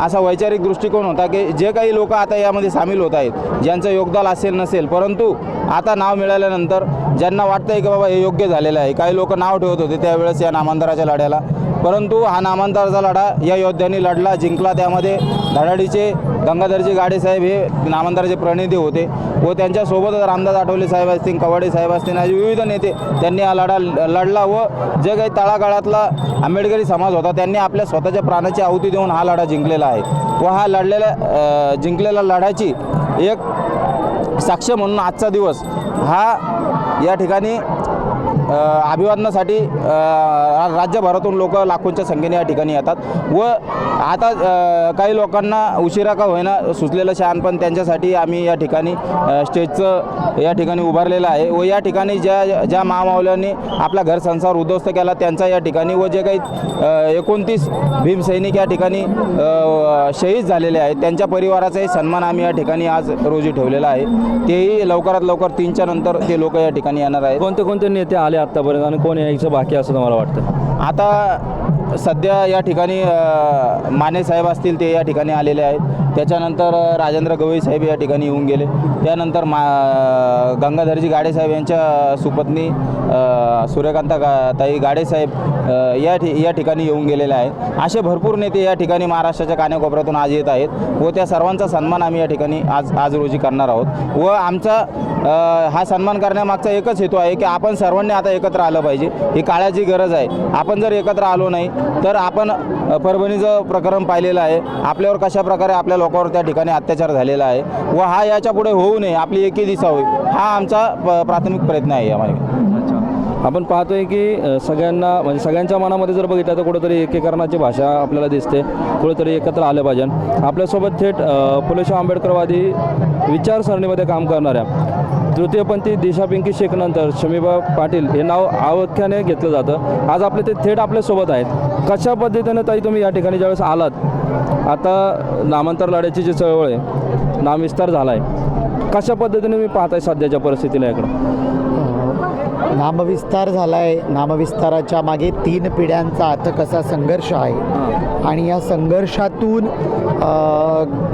असा वैचारिक दृष्टिकोन होता की जे काही लोक आता यामध्ये सामील होत आहेत, ज्यांचं योगदान असेल नसेल, परंतु आता नाव मिळाल्यानंतर ज्यांना वाटतं आहे की बाबा हे योग्य झालेलं आहे, काही लोक नाव ठेवत होते त्यावेळेस या नामांतराच्या लढ्याला, परंतु हा नामांतराचा लढा या योद्ध्यांनी लढला, जिंकला. त्यामध्ये धडाडीचे गंगाधरजी गाडेसाहेब हे नामांतराचे प्रतिनिधी होते व त्यांच्यासोबतच रामदास आठवले साहेब असतील, कवाडे साहेब असतील, असे विविध नेते त्यांनी हा लढा लढला व जे काही तळागाळातला आंबेडकरी समाज होता त्यांनी आपल्या स्वतःच्या प्राणाची आहुती देऊन हा लढा जिंकलेला आहे व हा जिंकलेला लढ्याची एक साक्ष म्हणून आजचा दिवस हा या ठिकाणी अभिवादनासाठी राज्यभरातून लोक लाखोंच्या संख्येने या ठिकाणी येतात व आता काही लोकांना उशिरा का होईना सुचलेलं शहाणपण त्यांच्यासाठी आम्ही या ठिकाणी स्टेजचं या ठिकाणी उभारलेलं आहे व या ठिकाणी ज्या महामावल्यांनी आपला घर संसार उद्ध्वस्त केला त्यांचा या ठिकाणी व जे काही 29 भीमसैनिक या ठिकाणी शहीद झालेले आहेत त्यांच्या परिवाराचाही सन्मान आम्ही या ठिकाणी आज रोजी ठेवलेला आहे. तेही लवकरात लवकर 3च्या नंतर ते लोक या ठिकाणी येणार आहेत. कोणते कोणते नेते आले आत्तापर्यंत आणि कोण यायचं बाकी असं तुम्हाला वाटतं? आता सध्या या ठिकाणी माने साहेब असतील ते या ठिकाणी आलेले आहेत. त्याच्यानंतर राजेंद्र गवई साहेब या ठिकाणी येऊन गेले. त्यानंतर गंगाधरजी गाडेसाहेब यांच्या सुपत्नी सूर्यकांता ताई गाडेसाहेब या ठिकाणी येऊन गेलेले आहेत. असे भरपूर नेते या ठिकाणी महाराष्ट्राच्या कानाकोपऱ्यातून आज येत आहेत व त्या सर्वांचा सन्मान आम्ही या ठिकाणी आज रोजी करणार आहोत व आमचा हा सन्मान करण्यामागचा एकच हेतू आहे की आपण सर्वांनी आता एकत्र आलं पाहिजे. ही काळाची गरज आहे. आपण जर एकत्र आलो नाही तर आपण परभणीचं प्रकरण पाहिलेलं आहे. आपल्यावर कशा प्रकारे आपल्या लोकांवर त्या ठिकाणी अत्याचार झालेला आहे व हा याच्या पुढे होऊ नये, आपली एकी दिशा होईल, हा आमचा प्राथमिक प्रयत्न आहे यामध्ये. आपण पाहतोय की सगळ्यांना म्हणजे सगळ्यांच्या मनामध्ये जर बघितलं तर कुठेतरी एकीकरणाची भाषा आपल्याला दिसते, कुठेतरी एकत्र आलं पाहिजे. आपल्यासोबत थेट फुलेशाह आंबेडकरवादी विचारसरणीमध्ये काम करणाऱ्या तृतीयपंथी दिशा पिंकी शेखनंतर शमीबा पाटील हे नाव आवख्याने घेतलं जातं. आज आपले ते थेट आपल्यासोबत आहेत. कशा पद्धतीनं ताई तुम्ही या ठिकाणी ज्यावेळेस आलात, आता नामांतर लढ्याची जी चळवळ आहे, नामविस्तार झाला आहे, कशा पद्धतीने मी पाहताय सध्याच्या परिस्थितीला इकडं? नामविस्तार झाला आहे. नामविस्ताराच्या मागे 3 पिढ्यांचा अथक असा संघर्ष आहे आणि या संघर्षातून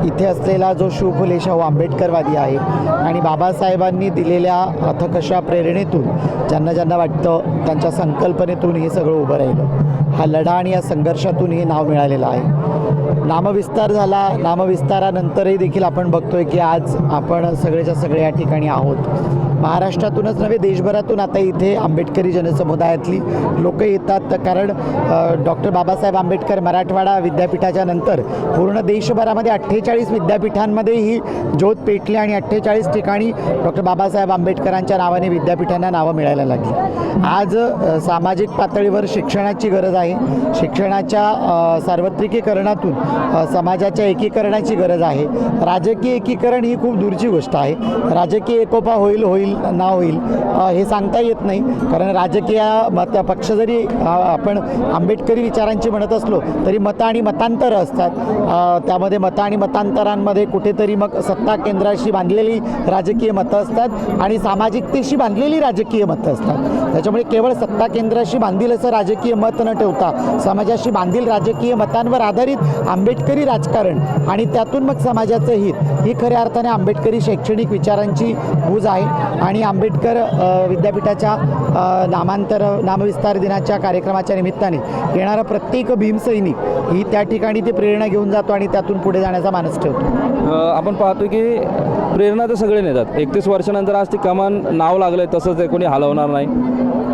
इथे असलेला जो फुले शाहू आंबेडकरवादी आहे आणि बाबासाहेबांनी दिलेल्या अथक अशा प्रेरणेतून ज्यांना ज्यांना वाटतं त्यांच्या संकल्पनेतून हे सगळं उभं राहिलं. हा लढा आणि या संघर्षातून हे नाव मिळालेलं आहे. नामविस्तार झाला. नामविस्तारानंतरही देखील आपण बघतोय की आज आपण सगळेच्या सगळे या ठिकाणी आहोत. महाराष्ट्रातूनच नव्हे देशभरातून आता इथे आंबेडकरी जनसमुदायातली लोक येतात, कारण डॉक्टर बाबासाहेब आंबेडकर मराठवाडा विद्यापीठाच्या नंतर पूर्ण देशभरामध्ये 48 विद्यापीठांमध्ये ही ज्योत पेटली आणि 48 ठिकाणी डॉक्टर बाबासाहेब आंबेडकरांच्या नावाने विद्यापीठांना नावं मिळायला लागली. आज सामाजिक पातळीवर शिक्षणाची गरज आहे. शिक्षणाच्या सार्वत्रिकीकरणातून समाजाच्या एकीकरणाची गरज आहे. राजकीय एकीकरण ही खूप दूरची गोष्ट आहे. राजकीय एकोपा होईल ना होईल हे सांगता येत नाही, कारण राजकीय पक्ष जरी आपण आंबेडकरी विचारांची म्हणत असलो तरी मतं आणि मतांतर असतात. त्यामध्ये मतं आणि मतांतरांमध्ये कुठेतरी मग सत्ता केंद्राशी बांधलेली राजकीय मतं असतात आणि सामाजिकतेशी बांधलेली राजकीय मतं असतात. त्याच्यामुळे केवळ सत्ता केंद्राशी बांधील असं राजकीय मत न ठेवता समाजाशी बांधील राजकीय मतांवर आधारित आंबेडकरी राजकारण आणि त्यातून मग समाजाचं हित ही खऱ्या अर्थाने आंबेडकरी शैक्षणिक विचारांची मूज आहे. आणि आंबेडकर विद्यापीठाच्या नामविस्तार दिनाच्या कार्यक्रमाच्या निमित्ताने येणारा प्रत्येक भीमसैनिक ही त्या ठिकाणी ते प्रेरणा घेऊन जातो आणि त्यातून पुढे जाण्याचा मानस ठेवतो. आपण पाहतो की प्रेरणा तर सगळे नेतात. 31 वर्षानंतर आज ती कमान नाव लागलं आहे तसंच ते कोणी हलवणार नाही,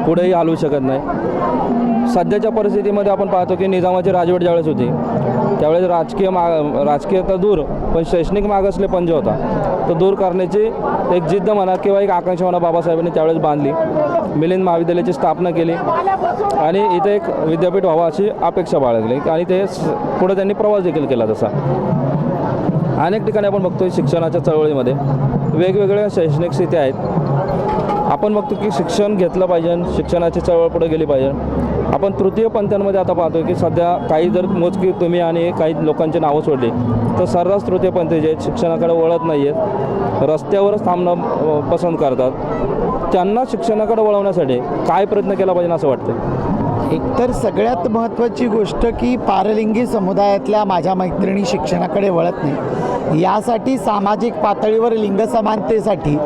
पुढेही हलवू शकत नाही. सध्याच्या परिस्थितीमध्ये आपण पाहतो की निजामाची राजवट ज्यावेळेस होती त्यावेळेस राजकीय तर दूर पण शैक्षणिक मागासलेपण जे होता तो दूर करण्याची एक जिद्द म्हणा किंवा एक आकांक्षा म्हणा बाबासाहेबांनी त्यावेळेस बांधली. मिलिंद महाविद्यालयाची स्थापना केली आणि इथे एक विद्यापीठ व्हावं अशी अपेक्षा बाळगली आणि ते पुढे त्यांनी प्रवास देखील केला. तसा अनेक ठिकाणी आपण बघतोय शिक्षणाच्या चळवळीमध्ये वेगवेगळ्या शैक्षणिक स्थिती आहेत. आपण बघतो की शिक्षण घेतलं पाहिजे, शिक्षणाची चळवळ पुढे गेली पाहिजे. आपण तृतीय पंथांमध्ये आता पाहतो की सध्या काही जर मोजकी तुम्ही आणि काही लोकांची नावं सोडली तर सर्रास तृतीय पंथी जे आहेत शिक्षणाकडे वळत नाही आहेत, रस्त्यावरच थांबणं पसंत करतात. त्यांना शिक्षणाकडे वळवण्यासाठी काय प्रयत्न केला पाहिजे असं वाटतं? एकतर सगळ्यात महत्त्वाची गोष्ट की पारलिंगी समुदायातल्या माझ्या मैत्रिणी शिक्षणाकडे वळत नाही. यासाठी सामाजिक पातळीवर लिंग समानतेसाठी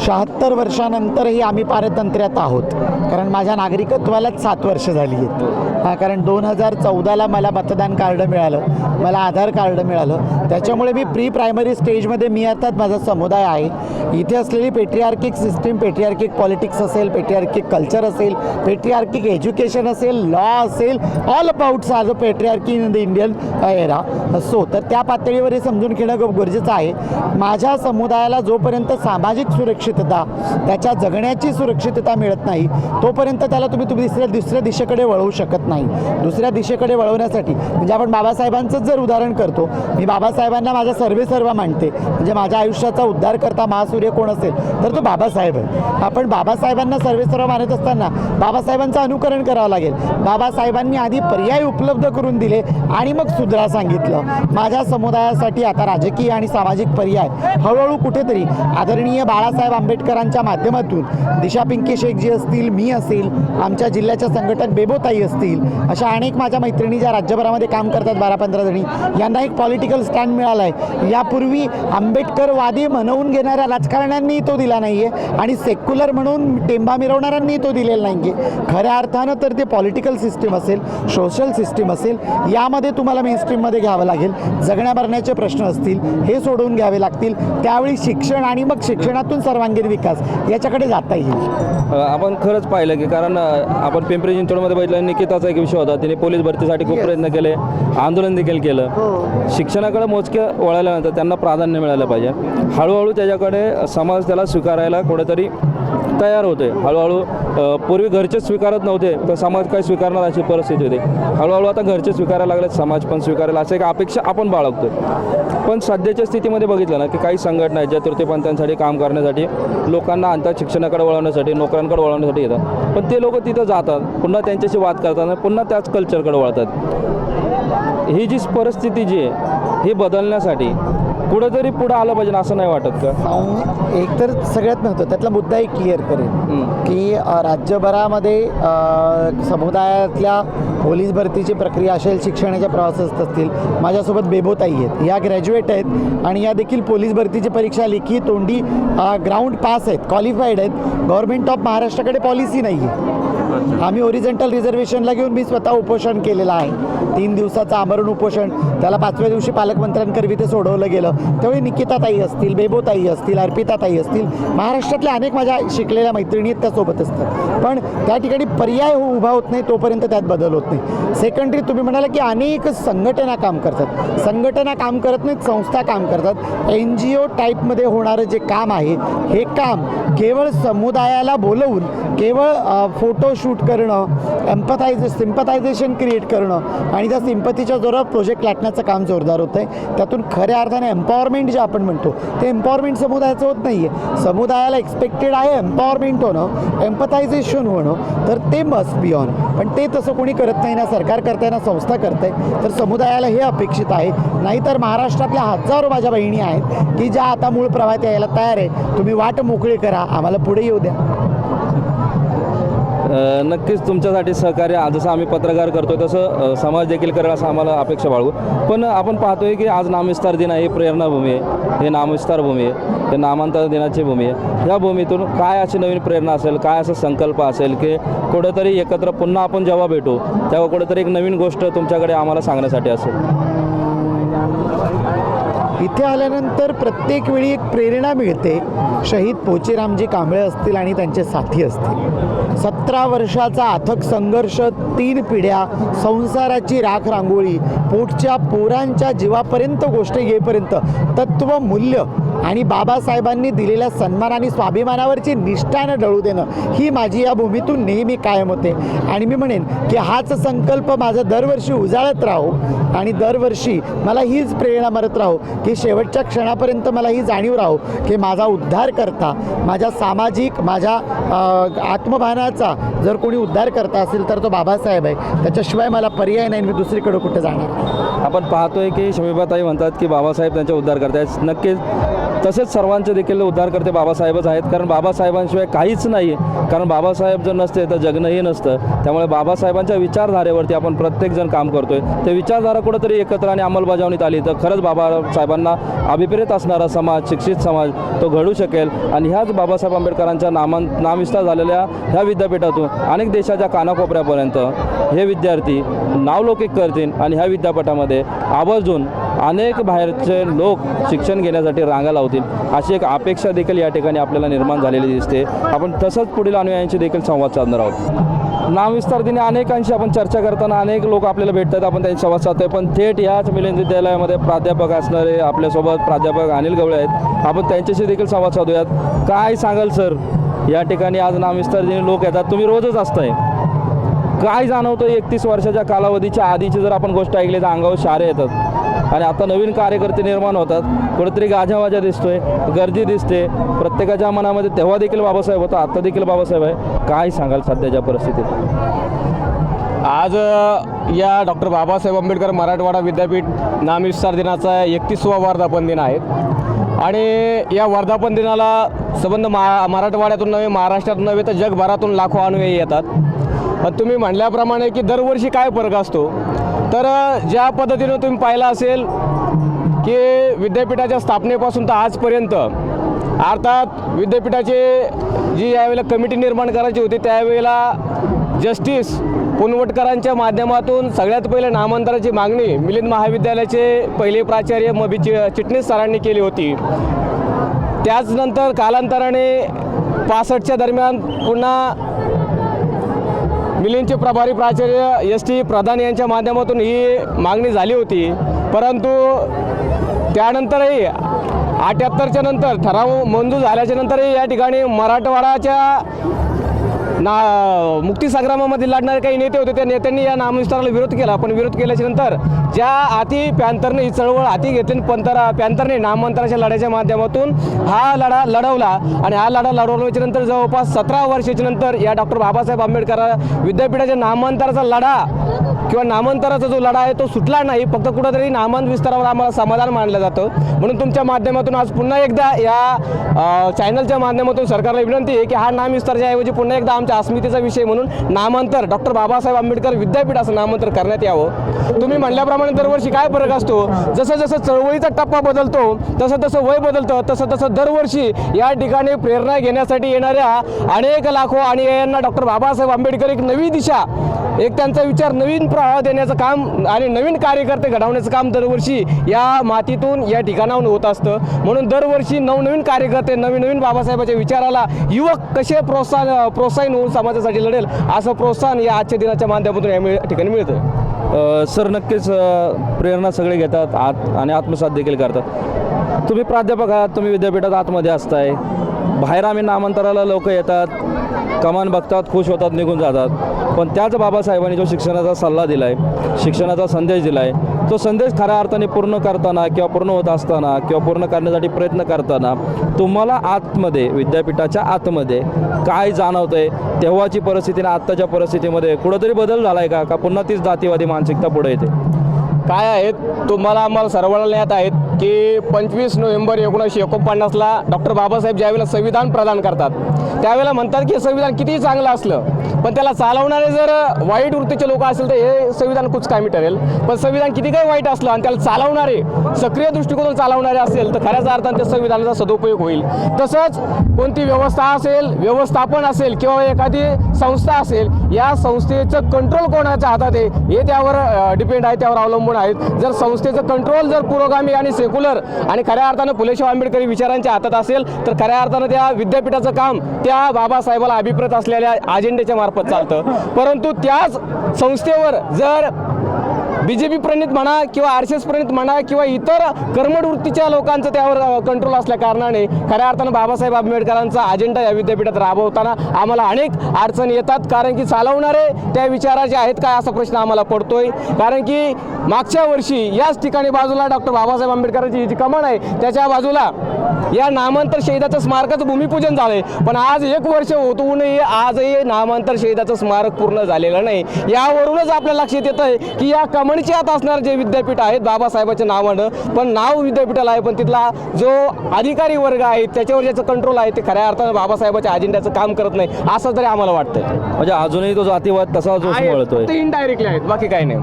76 वर्षानंतरही आम्ही पारतंत्र्यात आहोत. कारण माझ्या नागरिकत्वालाच 7 वर्ष झाली आहेत. कारण 2014ला मला मतदान कार्ड मिळालं, मला आधार कार्ड मिळालं. त्याच्यामुळे मी प्री प्रायमरी स्टेजमध्ये मी अर्थात माझा समुदाय आहे. इथे असलेली पेट्रियार्किक सिस्टीम, पेट्रियार्किक पॉलिटिक्स असेल, पेट्रियार्किक कल्चर असेल, पेट्रियार्किक एज्युकेशन असेल, लॉ असेल, ऑल अबाउट आज a patriarchy in the Indian era असो, तर त्या पातळीवर हे समजून घेणं खूप गरजेचं आहे. माझ्या समुदायाला जोपर्यंत सामाजिक सुरक्षितता, त्याच्या जगण्याची सुरक्षितता मिळत नाही तोपर्यंत त्याला तुम्ही दुसऱ्या दिशेकडे वळवू शकत नाही. दुसऱ्या दिशेकडे वळवण्यासाठी म्हणजे आपण बाबासाहेबांचंच जर उदाहरण करतो, मी बाबासाहेबांना माझा सर्व मानते. म्हणजे माझ्या आयुष्याचा उद्धार करता महासूर्य कोण असेल तर तो बाबासाहेब आहे. आपण बाबासाहेबांना सर्व मानत असताना बाबासाहेबांचं अनुकरण करावं लागेल. बाबासाहेबांनी आधी पर्याय उपलब्ध करून दिले आणि मग सुधरा सांगितलं. माझ्या समुदायासाठी आता राजकीय आणि सामाजिक पर्याय हळूहळू कुठेतरी आदरणीय बाळासाहेब आंबेडकरांच्या माध्यमातून दिशा पिंकी शेख जी असतील, मी असेल, आमच्या जिल्ह्याच्या संघटक बेबोताई असतील, अशा अनेक माझ्या मैत्रिणी ज्या राज्यभरामध्ये काम करतात 12-15 जणी, यांना एक पॉलिटिकल स्टँड मिळाला आहे. यापूर्वी आंबेडकरवादी म्हणवून घेणाऱ्या राजकारण्यांनी तो दिला नाही आहे आणि सेक्युलर म्हणून टेंबा मिरवणाऱ्यांनी तो दिलेला नाही आहे. खऱ्या अर्थानं तर ते पॉलिटिकल सिस्टीम असेल, सोशल सिस्टीम असेल, यामध्ये तुम्हाला मेनस्ट्रीममध्ये घ्यावं लागेल. जगण्या मरण्याचे प्रश्न असतील हे सोडवून घ्यावे लागतील. त्यावेळी शिक्षण आणि मग शिक्षणातून सर्वांगीण विकास याच्याकडे जाता येईल. आपण खरंच पाहिलं की कारण आपण पिंपरी चिंचवडमध्ये बघितलं निकिताचा एक विषय होता, तिने पोलीस भरतीसाठी खूप प्रयत्न केले, आंदोलन देखील केलं. शिक्षणाकडे मोजके वळाल्यानंतर त्यांना प्राधान्य मिळालं पाहिजे. हळूहळू त्याच्याकडे समाज त्याला स्वीकारायला कुठेतरी तयार होते. हळूहळू पूर्वी घरचे स्वीकारत नव्हते तर समाज काय स्वीकारणार अशी परिस्थिती होती. हळूहळू आता घरचे स्वीकारायला लागले, समाज पण स्वीकारायला, असं एक अपेक्षा आपण बाळगतो. पण सध्याच्या स्थितीमध्ये बघितलं ना की काही संघटना आहेत ज्या तृतीयपंथांसाठी काम करण्यासाठी लोकांना आणतात, शिक्षणाकडे वळवण्यासाठी, नोकऱ्यांकडे वळवण्यासाठी येतात. पण ते लोक तिथं जातात, पुन्हा त्यांच्याशी वाद करतात, पुन्हा त्याच कल्चरकडे वळतात. ही जी परिस्थिती जी आहे ही बदलण्यासाठी कुठंतरी पुढं आलं पाहिजे असं नाही वाटत का? एक तर सगळ्यात महत्त्वाचं त्यातला मुद्दा एक क्लिअर करेन की राज्यभरामध्ये समुदायातल्या पोलीस भरतीची प्रक्रिया असेल, शिक्षणाच्या प्रवासात असतील. माझ्यासोबत बेबोताई आहेत, या ग्रॅज्युएट आहेत आणि या देखील पोलीस भरतीची परीक्षा लेखी तोंडी ग्राउंड पास आहेत, क्वालिफाईड आहेत. गव्हर्नमेंट ऑफ महाराष्ट्राकडे पॉलिसी नाही आहे. आम्ही ओरिजेंटल रिझर्वेशनला घेऊन मी स्वतः उपोषण केलेलं आहे. 3 दिवसाचं आमरण उपोषण, त्याला 5व्या दिवशी पालकमंत्र्यांकरवी ते सोडवलं गेलं. त्यावेळी निकिताताई असतील, बेबोताई असतील, अर्पिताताई असतील, महाराष्ट्रातल्या अनेक माझ्या शिकलेल्या मैत्रिणी आहेत त्यासोबत असतात. पण त्या ठिकाणी पर्याय उभा होत नाही तोपर्यंत त्यात बदल होत नाही. सेकंडरी तुम्ही म्हणाला की अनेक संघटना काम करतात. संघटना काम करत नाहीत, संस्था काम करतात. NGO टाईपमध्ये होणारं जे काम आहे हे काम केवळ समुदायाला बोलवून केवळ फोटो शूट करणं, सिम्पथायझेशन क्रिएट करणं आणि त्या सिम्पथीच्या जोरावर प्रोजेक्ट लाटण्याचं काम जोरदार होतं आहे. त्यातून खऱ्या अर्थाने एम्पॉवरमेंट जे आपण म्हणतो ते एम्पॉवरमेंट समुदायाचं होत नाही आहे. समुदायाला एक्सपेक्टेड आहे एम्पॉवरमेंट होणं, एम्पथायझेशन होणं, तर ते मस्ट बी ऑन. पण ते तसं कोणी करत नाही, ना सरकार करताय ना संस्था करताय. तर समुदायाला हे अपेक्षित आहे. नाहीतर महाराष्ट्रातल्या हजारो माझ्या बहिणी आहेत की ज्या आता मूळ प्रवाहात यायला तयार आहे. तुम्ही वाट मोकळी करा, आम्हाला पुढे येऊ द्या. नक्कीच तुमच्यासाठी सहकार्य जसं आम्ही पत्रकार करतोय तसं समाज देखील करेल असं आम्हाला अपेक्षा बाळगू. पण आपण पाहतोय की आज नामविस्तार दिन आहे, ही प्रेरणाभूमी आहे, हे नामविस्तार भूमी आहे, हे नामांतर दिनाची भूमी आहे. ह्या भूमीतून काय अशी नवीन प्रेरणा असेल, काय असा संकल्प असेल की कुठेतरी एकत्र पुन्हा आपण जेव्हा भेटू तेव्हा कुठेतरी एक नवीन गोष्ट तुमच्याकडे आम्हाला सांगण्यासाठी असेल? इथे आल्यानंतर प्रत्येक वेळी एक प्रेरणा मिळते. शहीद पोचेरामजी कांबळे असतील आणि त्यांचे साथी असतील. 17 वर्षाचा अथक संघर्ष, 3 पिढ्या, संसाराची राख रांगोळी, पोटच्या पोरांच्या जीवापर्यंत गोष्ट येईपर्यंत तत्व, मूल्य आणि बाबासाहेबांनी दिलेल्या सन्मान आणि स्वाभिमानावरची निष्ठानं डळू देणं ही माझी या भूमीतून नेहमी कायम होते. आणि मी म्हणेन की हाच संकल्प माझा दरवर्षी उजाळत राहो आणि दरवर्षी मला हीच प्रेरणा मिळत राहो की शेवटच्या क्षणापर्यंत मला ही जाणीव राहो की माझा उद्धार करता, माझ्या सामाजिक, माझ्या आत्मभानाचा जर कोणी उद्धार करता असेल तर तो बाबासाहेब आहे. त्याच्याशिवाय मला पर्याय नाही, मी दुसरीकडे कुठे जाणार. आपण पाहतोय की शमीबाताई म्हणतात की बाबासाहेब त्यांचे उद्धार करतात. नक्कीच तसेच सर्वांचे देखील उद्धार करते बाबासाहेबच आहेत, कारण बाबासाहेबांशिवाय काहीच नाही आहे. कारण बाबासाहेब जर नसते तर जगणंही नसतं. त्यामुळे बाबासाहेबांच्या विचारधारेवरती आपण प्रत्येकजण काम करतोय. ते विचारधारा कुठंतरी एकत्र आणि अंमलबजावणीत आली तर खरंच बाबासाहेबांना अभिप्रेत असणारा समाज, शिक्षित समाज तो घडू शकेल. आणि ह्याच बाबासाहेब आंबेडकरांच्या नामविस्तार झालेल्या ह्या विद्यापीठातून अनेक देशाच्या कानाकोपऱ्यापर्यंत हे विद्यार्थी नावलौकिक करतील आणि ह्या विद्यापीठामध्ये आवर्जून अनेक बाहेरचे लोक शिक्षण घेण्यासाठी रांगा लावतील अशी एक अपेक्षा देखील या ठिकाणी आपल्याला निर्माण झालेली दिसते. आपण तसंच पुढील अनुयायांशी देखील संवाद साधणार आहोत. नामविस्तार दिनी अनेकांशी आपण चर्चा करताना अनेक लोक आपल्याला भेटतात, आपण त्यांची संवाद साधतोय. पण थेट याच मिलिंद विद्यालयामध्ये प्राध्यापक असणारे आपल्यासोबत प्राध्यापक अनिल गवळे आहेत. आपण त्यांच्याशी देखील संवाद साधूयात. काय सांगाल सर, या ठिकाणी आज नामविस्तार दिनी लोक येतात, तुम्ही रोजच असताय, काय जाणवतं? 31 वर्षाच्या कालावधीच्या आधीची जर आपण गोष्ट ऐकली तर अंगावर शारे येतात आणि आता नवीन कार्यकर्ते निर्माण होतात. कुठेतरी गाजावाजा दिसतोय, गर्दी दिसते प्रत्येकाच्या मनामध्ये. तेव्हा देखील बाबासाहेब होता, आता देखील बाबासाहेब आहे. काय सांगाल सध्याच्या परिस्थितीत? आज या डॉक्टर बाबासाहेब आंबेडकर मराठवाडा विद्यापीठ नामविस्तार दिनाचा 31वा वर्धापन दिन आहे आणि या वर्धापन दिनाला संबंध मराठवाड्यातून नव्हे, महाराष्ट्रातून नव्हे तर जगभरातून लाखो अनुयायी येतात. तुम्ही म्हणल्याप्रमाणे की दरवर्षी काय फरक असतो, तर ज्या पद्धतीनं तुम्ही पाहिलं असेल की विद्यापीठाच्या स्थापनेपासून तर आजपर्यंत अर्थात विद्यापीठाचे जी यावेळेला कमिटी निर्माण करायची होती त्यावेळेला जस्टिस पुनवटकरांच्या माध्यमातून सगळ्यात पहिले नामांतराची मागणी मिलिंद महाविद्यालयाचे पहिले प्राचार्य मबी चिटणीस सरांनी केली होती. त्याचनंतर कालांतराने 65च्या दरम्यान पुन्हा मिलिंदचे प्रभारी प्राचार्य एस टी प्रधान यांच्या माध्यमातून ही मागणी झाली होती. परंतु त्यानंतरही 78च्या नंतर ठराव मंजूर झाल्याच्या नंतरही या ठिकाणी मराठवाड्याच्या मुक्तीसंग्रामामध्ये लढणारे काही नेते होते, त्या नेत्यांनी या नामविस्ताराला विरोध केला. पण विरोध केल्याच्या नंतर ज्या हाती पॅन्थरने ही चळवळ हाती घेतली, पॅन्थरने नामांतराच्या लढ्याच्या माध्यमातून हा लढा लढवला आणि हा लढा लढवल्याच्या नंतर जवळपास 17 वर्षाच्या नंतर या डॉक्टर बाबासाहेब आंबेडकर विद्यापीठाच्या नामांतराचा लढा किंवा नामांतराचा जो लढा आहे तो सुटला नाही. फक्त कुठंतरी नामांतर विस्तारावर आम्हाला समाधान मानलं जातं. म्हणून तुमच्या माध्यमातून आज पुन्हा एकदा या चॅनलच्या माध्यमातून सरकारला विनंती आहे की हा नामविस्तारच्या ऐवजी पुन्हा एकदा आमच्या अस्मितेचा विषय म्हणून नामांतर डॉक्टर बाबासाहेब आंबेडकर विद्यापीठ असं नामांतर करण्यात यावं. तुम्ही म्हणल्याप्रमाणे दरवर्षी काय फरक असतो, जसं जसं चळवळीचा टप्पा बदलतो तसं तसं वय बदलतं, तसं तसं दरवर्षी या ठिकाणी प्रेरणा घेण्यासाठी येणाऱ्या अनेक लाखो अनुयायांना डॉक्टर बाबासाहेब आंबेडकर एक नवी दिशा, एक त्यांचा विचार नवीन प्रवाह देण्याचं काम आणि नवीन कार्यकर्ते घडवण्याचं काम दरवर्षी या मातीतून या ठिकाणाहून होत असतं. म्हणून दरवर्षी नवनवीन कार्यकर्ते नवीन बाबासाहेबांच्या विचाराला युवक कसे प्रोत्साहन होऊन समाजासाठी लढेल असं प्रोत्साहन या आजच्या दिनाच्या माध्यमातून या ठिकाणी मिळतं. सर नक्कीच प्रेरणा सगळे घेतात आणि आत्मसात देखील करतात. तुम्ही प्राध्यापक आहात, तुम्ही विद्यापीठात आतमध्ये असताय, बाहेर आम्ही नामांतराला लोक येतात, कमान बघतात, खुश होतात, निघून जातात. पण त्याच बाबासाहेबांनी जो शिक्षणाचा सल्ला दिला आहे, शिक्षणाचा संदेश दिला आहे, तो संदेश खऱ्या अर्थाने पूर्ण करताना किंवा पूर्ण होत असताना किंवा पूर्ण करण्यासाठी प्रयत्न करताना तुम्हाला आतमध्ये, विद्यापीठाच्या आतमध्ये काय जाणवतं आहे? तेव्हाची परिस्थिती आणि आत्ताच्या परिस्थितीमध्ये कुठंतरी बदल झाला आहे का पुन्हा तीच जातीवादी मानसिकता पुढे येते? काय आहेत तुम्हाला आम्हाला सर्वांना ज्ञात आहेत की 25 नोव्हेंबर 1949ला डॉक्टर बाबासाहेब ज्यावेळेला संविधान प्रदान करतात त्यावेळेला म्हणतात की संविधान कितीही चांगलं असलं पण त्याला चालवणारे जर वाईट वृत्तीचे लोक असेल तर हे संविधान कुचकामी ठरेल. पण संविधान किती काही वाईट असलं आणि त्याला चालवणारे सक्रिय दृष्टिकोनातून चालवणारे असेल तर खऱ्याच अर्थाने त्या संविधानाचा सदुपयोग होईल. तसंच कोणती व्यवस्था असेल, व्यवस्थापन असेल किंवा एखादी संस्था असेल, या संस्थेचं कंट्रोल कोणाच्या हातात आहे हे त्यावर डिपेंड आहे, त्यावर अवलंबून आहेत. जर संस्थेचं कंट्रोल जर पुरोगामी आणि सेक्युलर आणि खऱ्या अर्थानं फुलेशाह आंबेडकरी विचारांच्या हातात असेल तर खऱ्या अर्थानं त्या विद्यापीठाचं काम त्या बाबासाहेबाला अभिप्रेत असलेल्या अजेंड्याच्या मार्फत चालतं. परंतु त्याच संस्थेवर जर BJP प्रणित म्हणा किंवा RSS प्रणित म्हणा किंवा इतर कर्मठ वृत्तीच्या लोकांचं त्यावर कंट्रोल असल्या कारणाने खऱ्या अर्थानं बाबासाहेब आंबेडकरांचा अजेंडा या विद्यापीठात राबवताना आम्हाला अनेक अडचणी येतात. कारण की चालवणारे त्या विचाराचे आहेत काय असा प्रश्न आम्हाला पडतोय. कारण की मागच्या वर्षी याच ठिकाणी बाजूला डॉक्टर बाबासाहेब आंबेडकरांची जी कमान आहे त्याच्या बाजूला या नामांतर शहीदाचं स्मारकाचं भूमिपूजन झालंय. पण आज 1 वर्ष होऊनही आजही नामांतर शहीदाचं स्मारक पूर्ण झालेलं नाही. यावरूनच आपल्या लक्षात येत आहे की या कमानीच्या आत असणारं जे विद्यापीठ आहेत बाबासाहेबाच्या नावानं, पण नाव विद्यापीठाला आहे पण तिथला जो अधिकारी वर्ग आहे त्याच्यावर ज्याचं कंट्रोल आहे ते खऱ्या अर्थानं बाबासाहेबाच्या अजेंड्याचं काम करत नाही असं तरी आम्हाला वाटतंय. म्हणजे अजूनही तो जातीवाद तसा जो वळतोय, ते इनडायरेक्टली आहेत, बाकी काही नाही.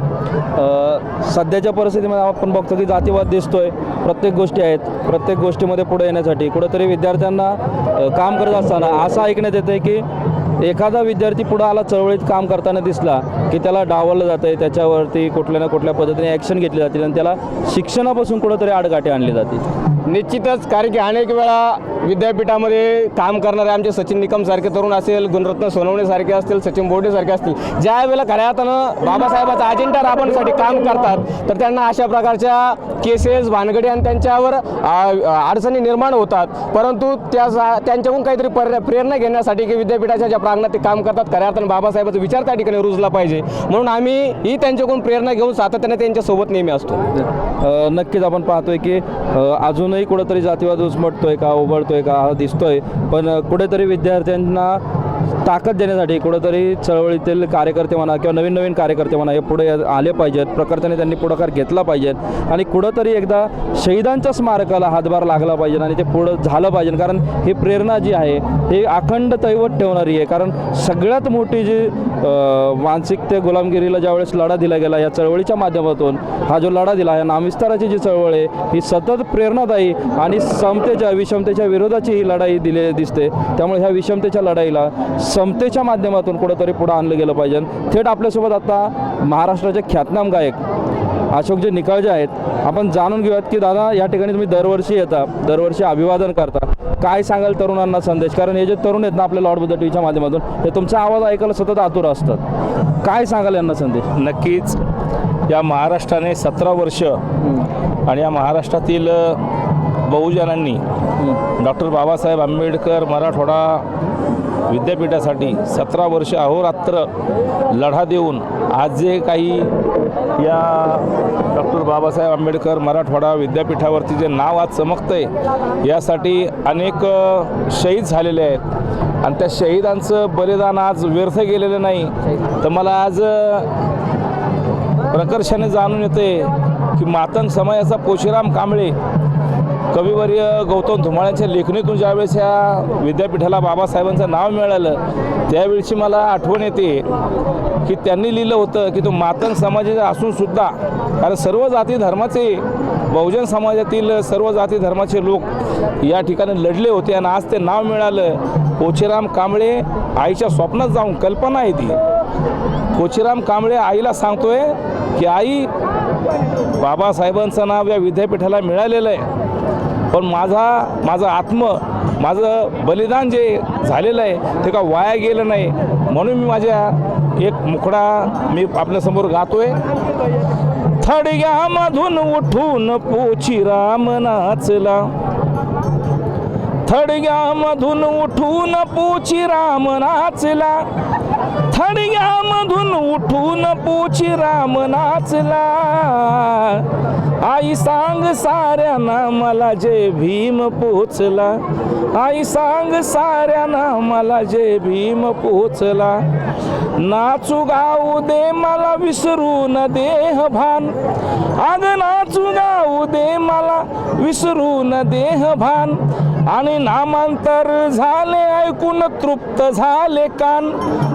सध्याच्या परिस्थितीमध्ये आपण बघतो की जातीवाद दिसतोय, प्रत्येक गोष्टी आहेत. प्रत्येक गोष्टीमध्ये पुढे येण्यासाठी कुठंतरी विद्यार्थ्यांना काम करत असताना असं ऐकण्यात येतं आहे की एखादा विद्यार्थी पुढं आला, चळवळीत काम करताना दिसला की त्याला डावललं जातं आहे, त्याच्यावरती कुठल्या ना कुठल्या पद्धतीने ॲक्शन घेतली जाते आणि त्याला शिक्षणापासून कुठंतरी आडकाठी आणली जाते. निश्चितच, कारण की अनेक वेळा विद्यापीठामध्ये काम करणारे आमचे सचिन निकम सारखे तरुण असेल, गुणरत्न सोनवणे सारखे असतील, सचिन बोर्डे सारखे असतील, ज्या वेळेला खऱ्या अर्थानं बाबासाहेबाचा अजेंडा राबवण्यासाठी काम करतात तर त्यांना अशा प्रकारच्या केसेस, भानगडी आणि त्यांच्यावर अडचणी निर्माण होतात. परंतु त्यांच्याकडून काहीतरी प्रेरणा घेण्यासाठी की विद्यापीठाच्या ज्या प्रांगणात ते काम करतात खऱ्या अर्थानं बाबासाहेबाचा विचार त्या ठिकाणी रुजला पाहिजे म्हणून आम्ही ही त्यांच्याकडून प्रेरणा घेऊन सातत्याने त्यांच्यासोबत नेहमी असतो. नक्कीच आपण पाहतोय की अजूनही कुठेतरी जातीवाद उचमटतोय का, उघडतोय का हा दिसतोय. पण कुठेतरी विद्यार्थ्यांना ताकद देण्यासाठी कुठेतरी चळवळीतील कार्यकर्ते म्हणा किंवा नवीन नवीन कार्यकर्ते म्हणा हे पुढे आले पाहिजेत. प्रकर्त्याने त्यांनी पुढाकार घेतला पाहिजेत आणि कुठंतरी एकदा शहीदांच्या स्मारकाला हातभार लागला पाहिजे आणि ते पुढं झालं पाहिजे. कारण ही प्रेरणा जी आहे ही अखंड दैवत ठेवणारी आहे. कारण सगळ्यात मोठी जी मानसिकते गुलामगिरीला ज्यावेळेस लढा दिला गेला या चळवळीच्या माध्यमातून, हा जो लढा दिला या नामविस्ताराची जी चळवळ आहे ही सतत प्रेरणादायी आणि समतेच्या विषमतेच्या विरोधाची ही लढाई दिली दिसते. त्यामुळे ह्या विषमतेच्या लढाईला समतेच्या माध्यमातून कुठंतरी पुढं आणलं गेलं पाहिजे. थेट आपल्यासोबत आता महाराष्ट्राचे ख्यातनाम गायक अशोकजी निकाळजे आहेत. आपण जाणून घेऊयात की दादा या ठिकाणी तुम्ही दरवर्षी येता, दरवर्षी अभिवादन करता, काय सांगाल तरुणांना संदेश? कारण हे जे तरुण आहेत ना आपल्या लॉर्ड बुद्ध टीव्हीच्या माध्यमातून हे तुमचा आवाज ऐकायला सतत आतुर असतात. काय सांगाल यांना संदेश? नक्कीच या महाराष्ट्राने 17 वर्ष आणि या महाराष्ट्रातील बहुजनांनी डॉक्टर बाबासाहेब आंबेडकर मराठवाडा विद्यापीठासाठी 17 वर्ष अहोरात्र लढा देऊन आज जे काही या डॉक्टर बाबासाहेब आंबेडकर मराठवाडा विद्यापीठावरती जे नाव आज चमकतं आहे यासाठी अनेक शहीद झालेले आहेत आणि त्या शहीदांचं बलिदान आज व्यर्थ गेलेलं नाही. तर मला आज प्रकर्षाने जाणून येते की मातंग समाजाचा पोशीराम कांबळे कविवर्य गौतम धुमाळ्यांच्या लेखणीतून ज्यावेळेस या विद्यापीठाला बाबासाहेबांचं नाव मिळालं त्यावेळची मला आठवण येते की त्यांनी लिहिलं होतं की तो मातंग समाजाचा असूनसुद्धा, कारण सर्व जाती धर्माचे बहुजन समाजातील सर्व जाती धर्माचे लोक या ठिकाणी लढले होते आणि आज ते नाव मिळालं. पोचीराम कांबळे आईच्या स्वप्नात जाऊन, कल्पना आहे ती, पोचीराम कांबळे आईला सांगतोय की आई बाबासाहेबांचं नाव या विद्यापीठाला मिळालेलं आहे पण माझं बलिदान जे झालेलं आहे ते का वाया गेलं नाही. म्हणून मी माझ्या एक मुखडा मी आपल्यासमोर गातोय. थडग्यामधून उठून पोचीराम नाचला, थडग्यामधून उठून पोची राम नाचला, थडग्यामधून उठून पोची राम नाचला. आई सांग साऱ्यांना मला जय भीम पोचला, आई सांग साऱ्यांना मला जय भीम पोचला. नाचू गाऊ दे मला विसरून देह भान, अग नाचू गाऊ दे मला विसरून देह भान. आणि नामांतर झाले ऐकून तृप्त झाले कान,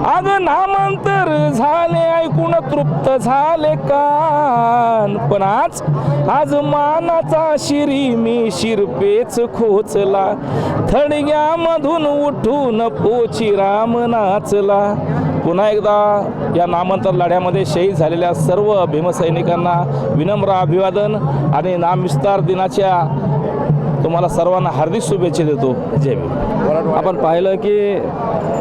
अग नामांतर झाले ऐकून तृप्त झाले कान. पण आज मानाचा शिरी मी शिरपेच खोचला, थडग्यामधून उठून पोची राम नाचला. पुन्हा एकदा या नामांतर लढ्यामध्ये शहीद झालेल्या सर्व भीमसैनिकांना विनम्र अभिवादन आणि नामविस्तार दिनाच्या तुम्हाला सर्वांना हार्दिक शुभेच्छा देतो. जय भीम. आपण पाहिलं की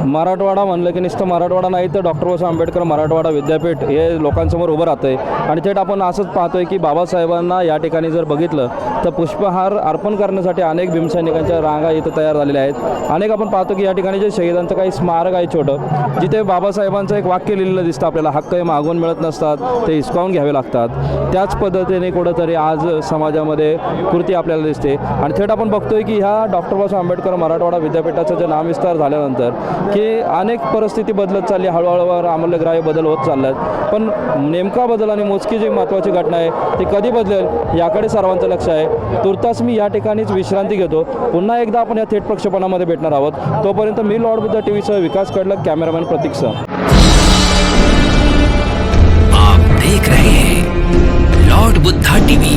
मराठवाडा म्हणलं की नुसतं मराठवाडा नाही तर डॉक्टर बाबासाहेब आंबेडकर मराठवाडा विद्यापीठ हे लोकांसमोर उभं राहतं आहे. आणि थेट आपण असंच पाहतोय की बाबासाहेबांना या ठिकाणी जर बघितलं तर पुष्पहार अर्पण करण्यासाठी अनेक भीमसैनिकांच्या रांगा इथं तयार झालेल्या आहेत. अनेक आपण पाहतो की या ठिकाणी जे शहीदांचं काही स्मारक आहे छोटं, जिथे बाबासाहेबांचं एक वाक्य लिहिलेलं दिसतं आपल्याला, हक्क हे मागून मिळत नसतात, ते हिसकावून घ्यावे लागतात. त्याच पद्धतीने कुठंतरी आज समाजामध्ये कृती आपल्याला दिसते. आणि थेट आपण बघतोय की ह्या डॉक्टर बाबासाहेब आंबेडकर मराठवाडा विद्यापीठाचं जे नामविस्तार झाल्यानंतर की अनेक परिस्थिती बदलत चालली, हळूहळू आमूल्यग्राह्य बदल होत चालल्यात. पण नेमका बदल आणि मोजकी जी महत्त्वाची घटना आहे ती कधी बदलेल याकडे सर्वांचं लक्ष आहे. तुर्तास मी या ठिकाणीच विश्रांती घेतो. पुन्हा एकदा आपण या थेट प्रक्षेपणामध्ये भेटणार आहोत. तोपर्यंत मी लॉर्ड बुद्धा टीव्हीसह विकास कडलक, कॅमेरामॅन प्रतीकसह. आप देख रहे हैं लॉर्ड बुद्धा टीवी.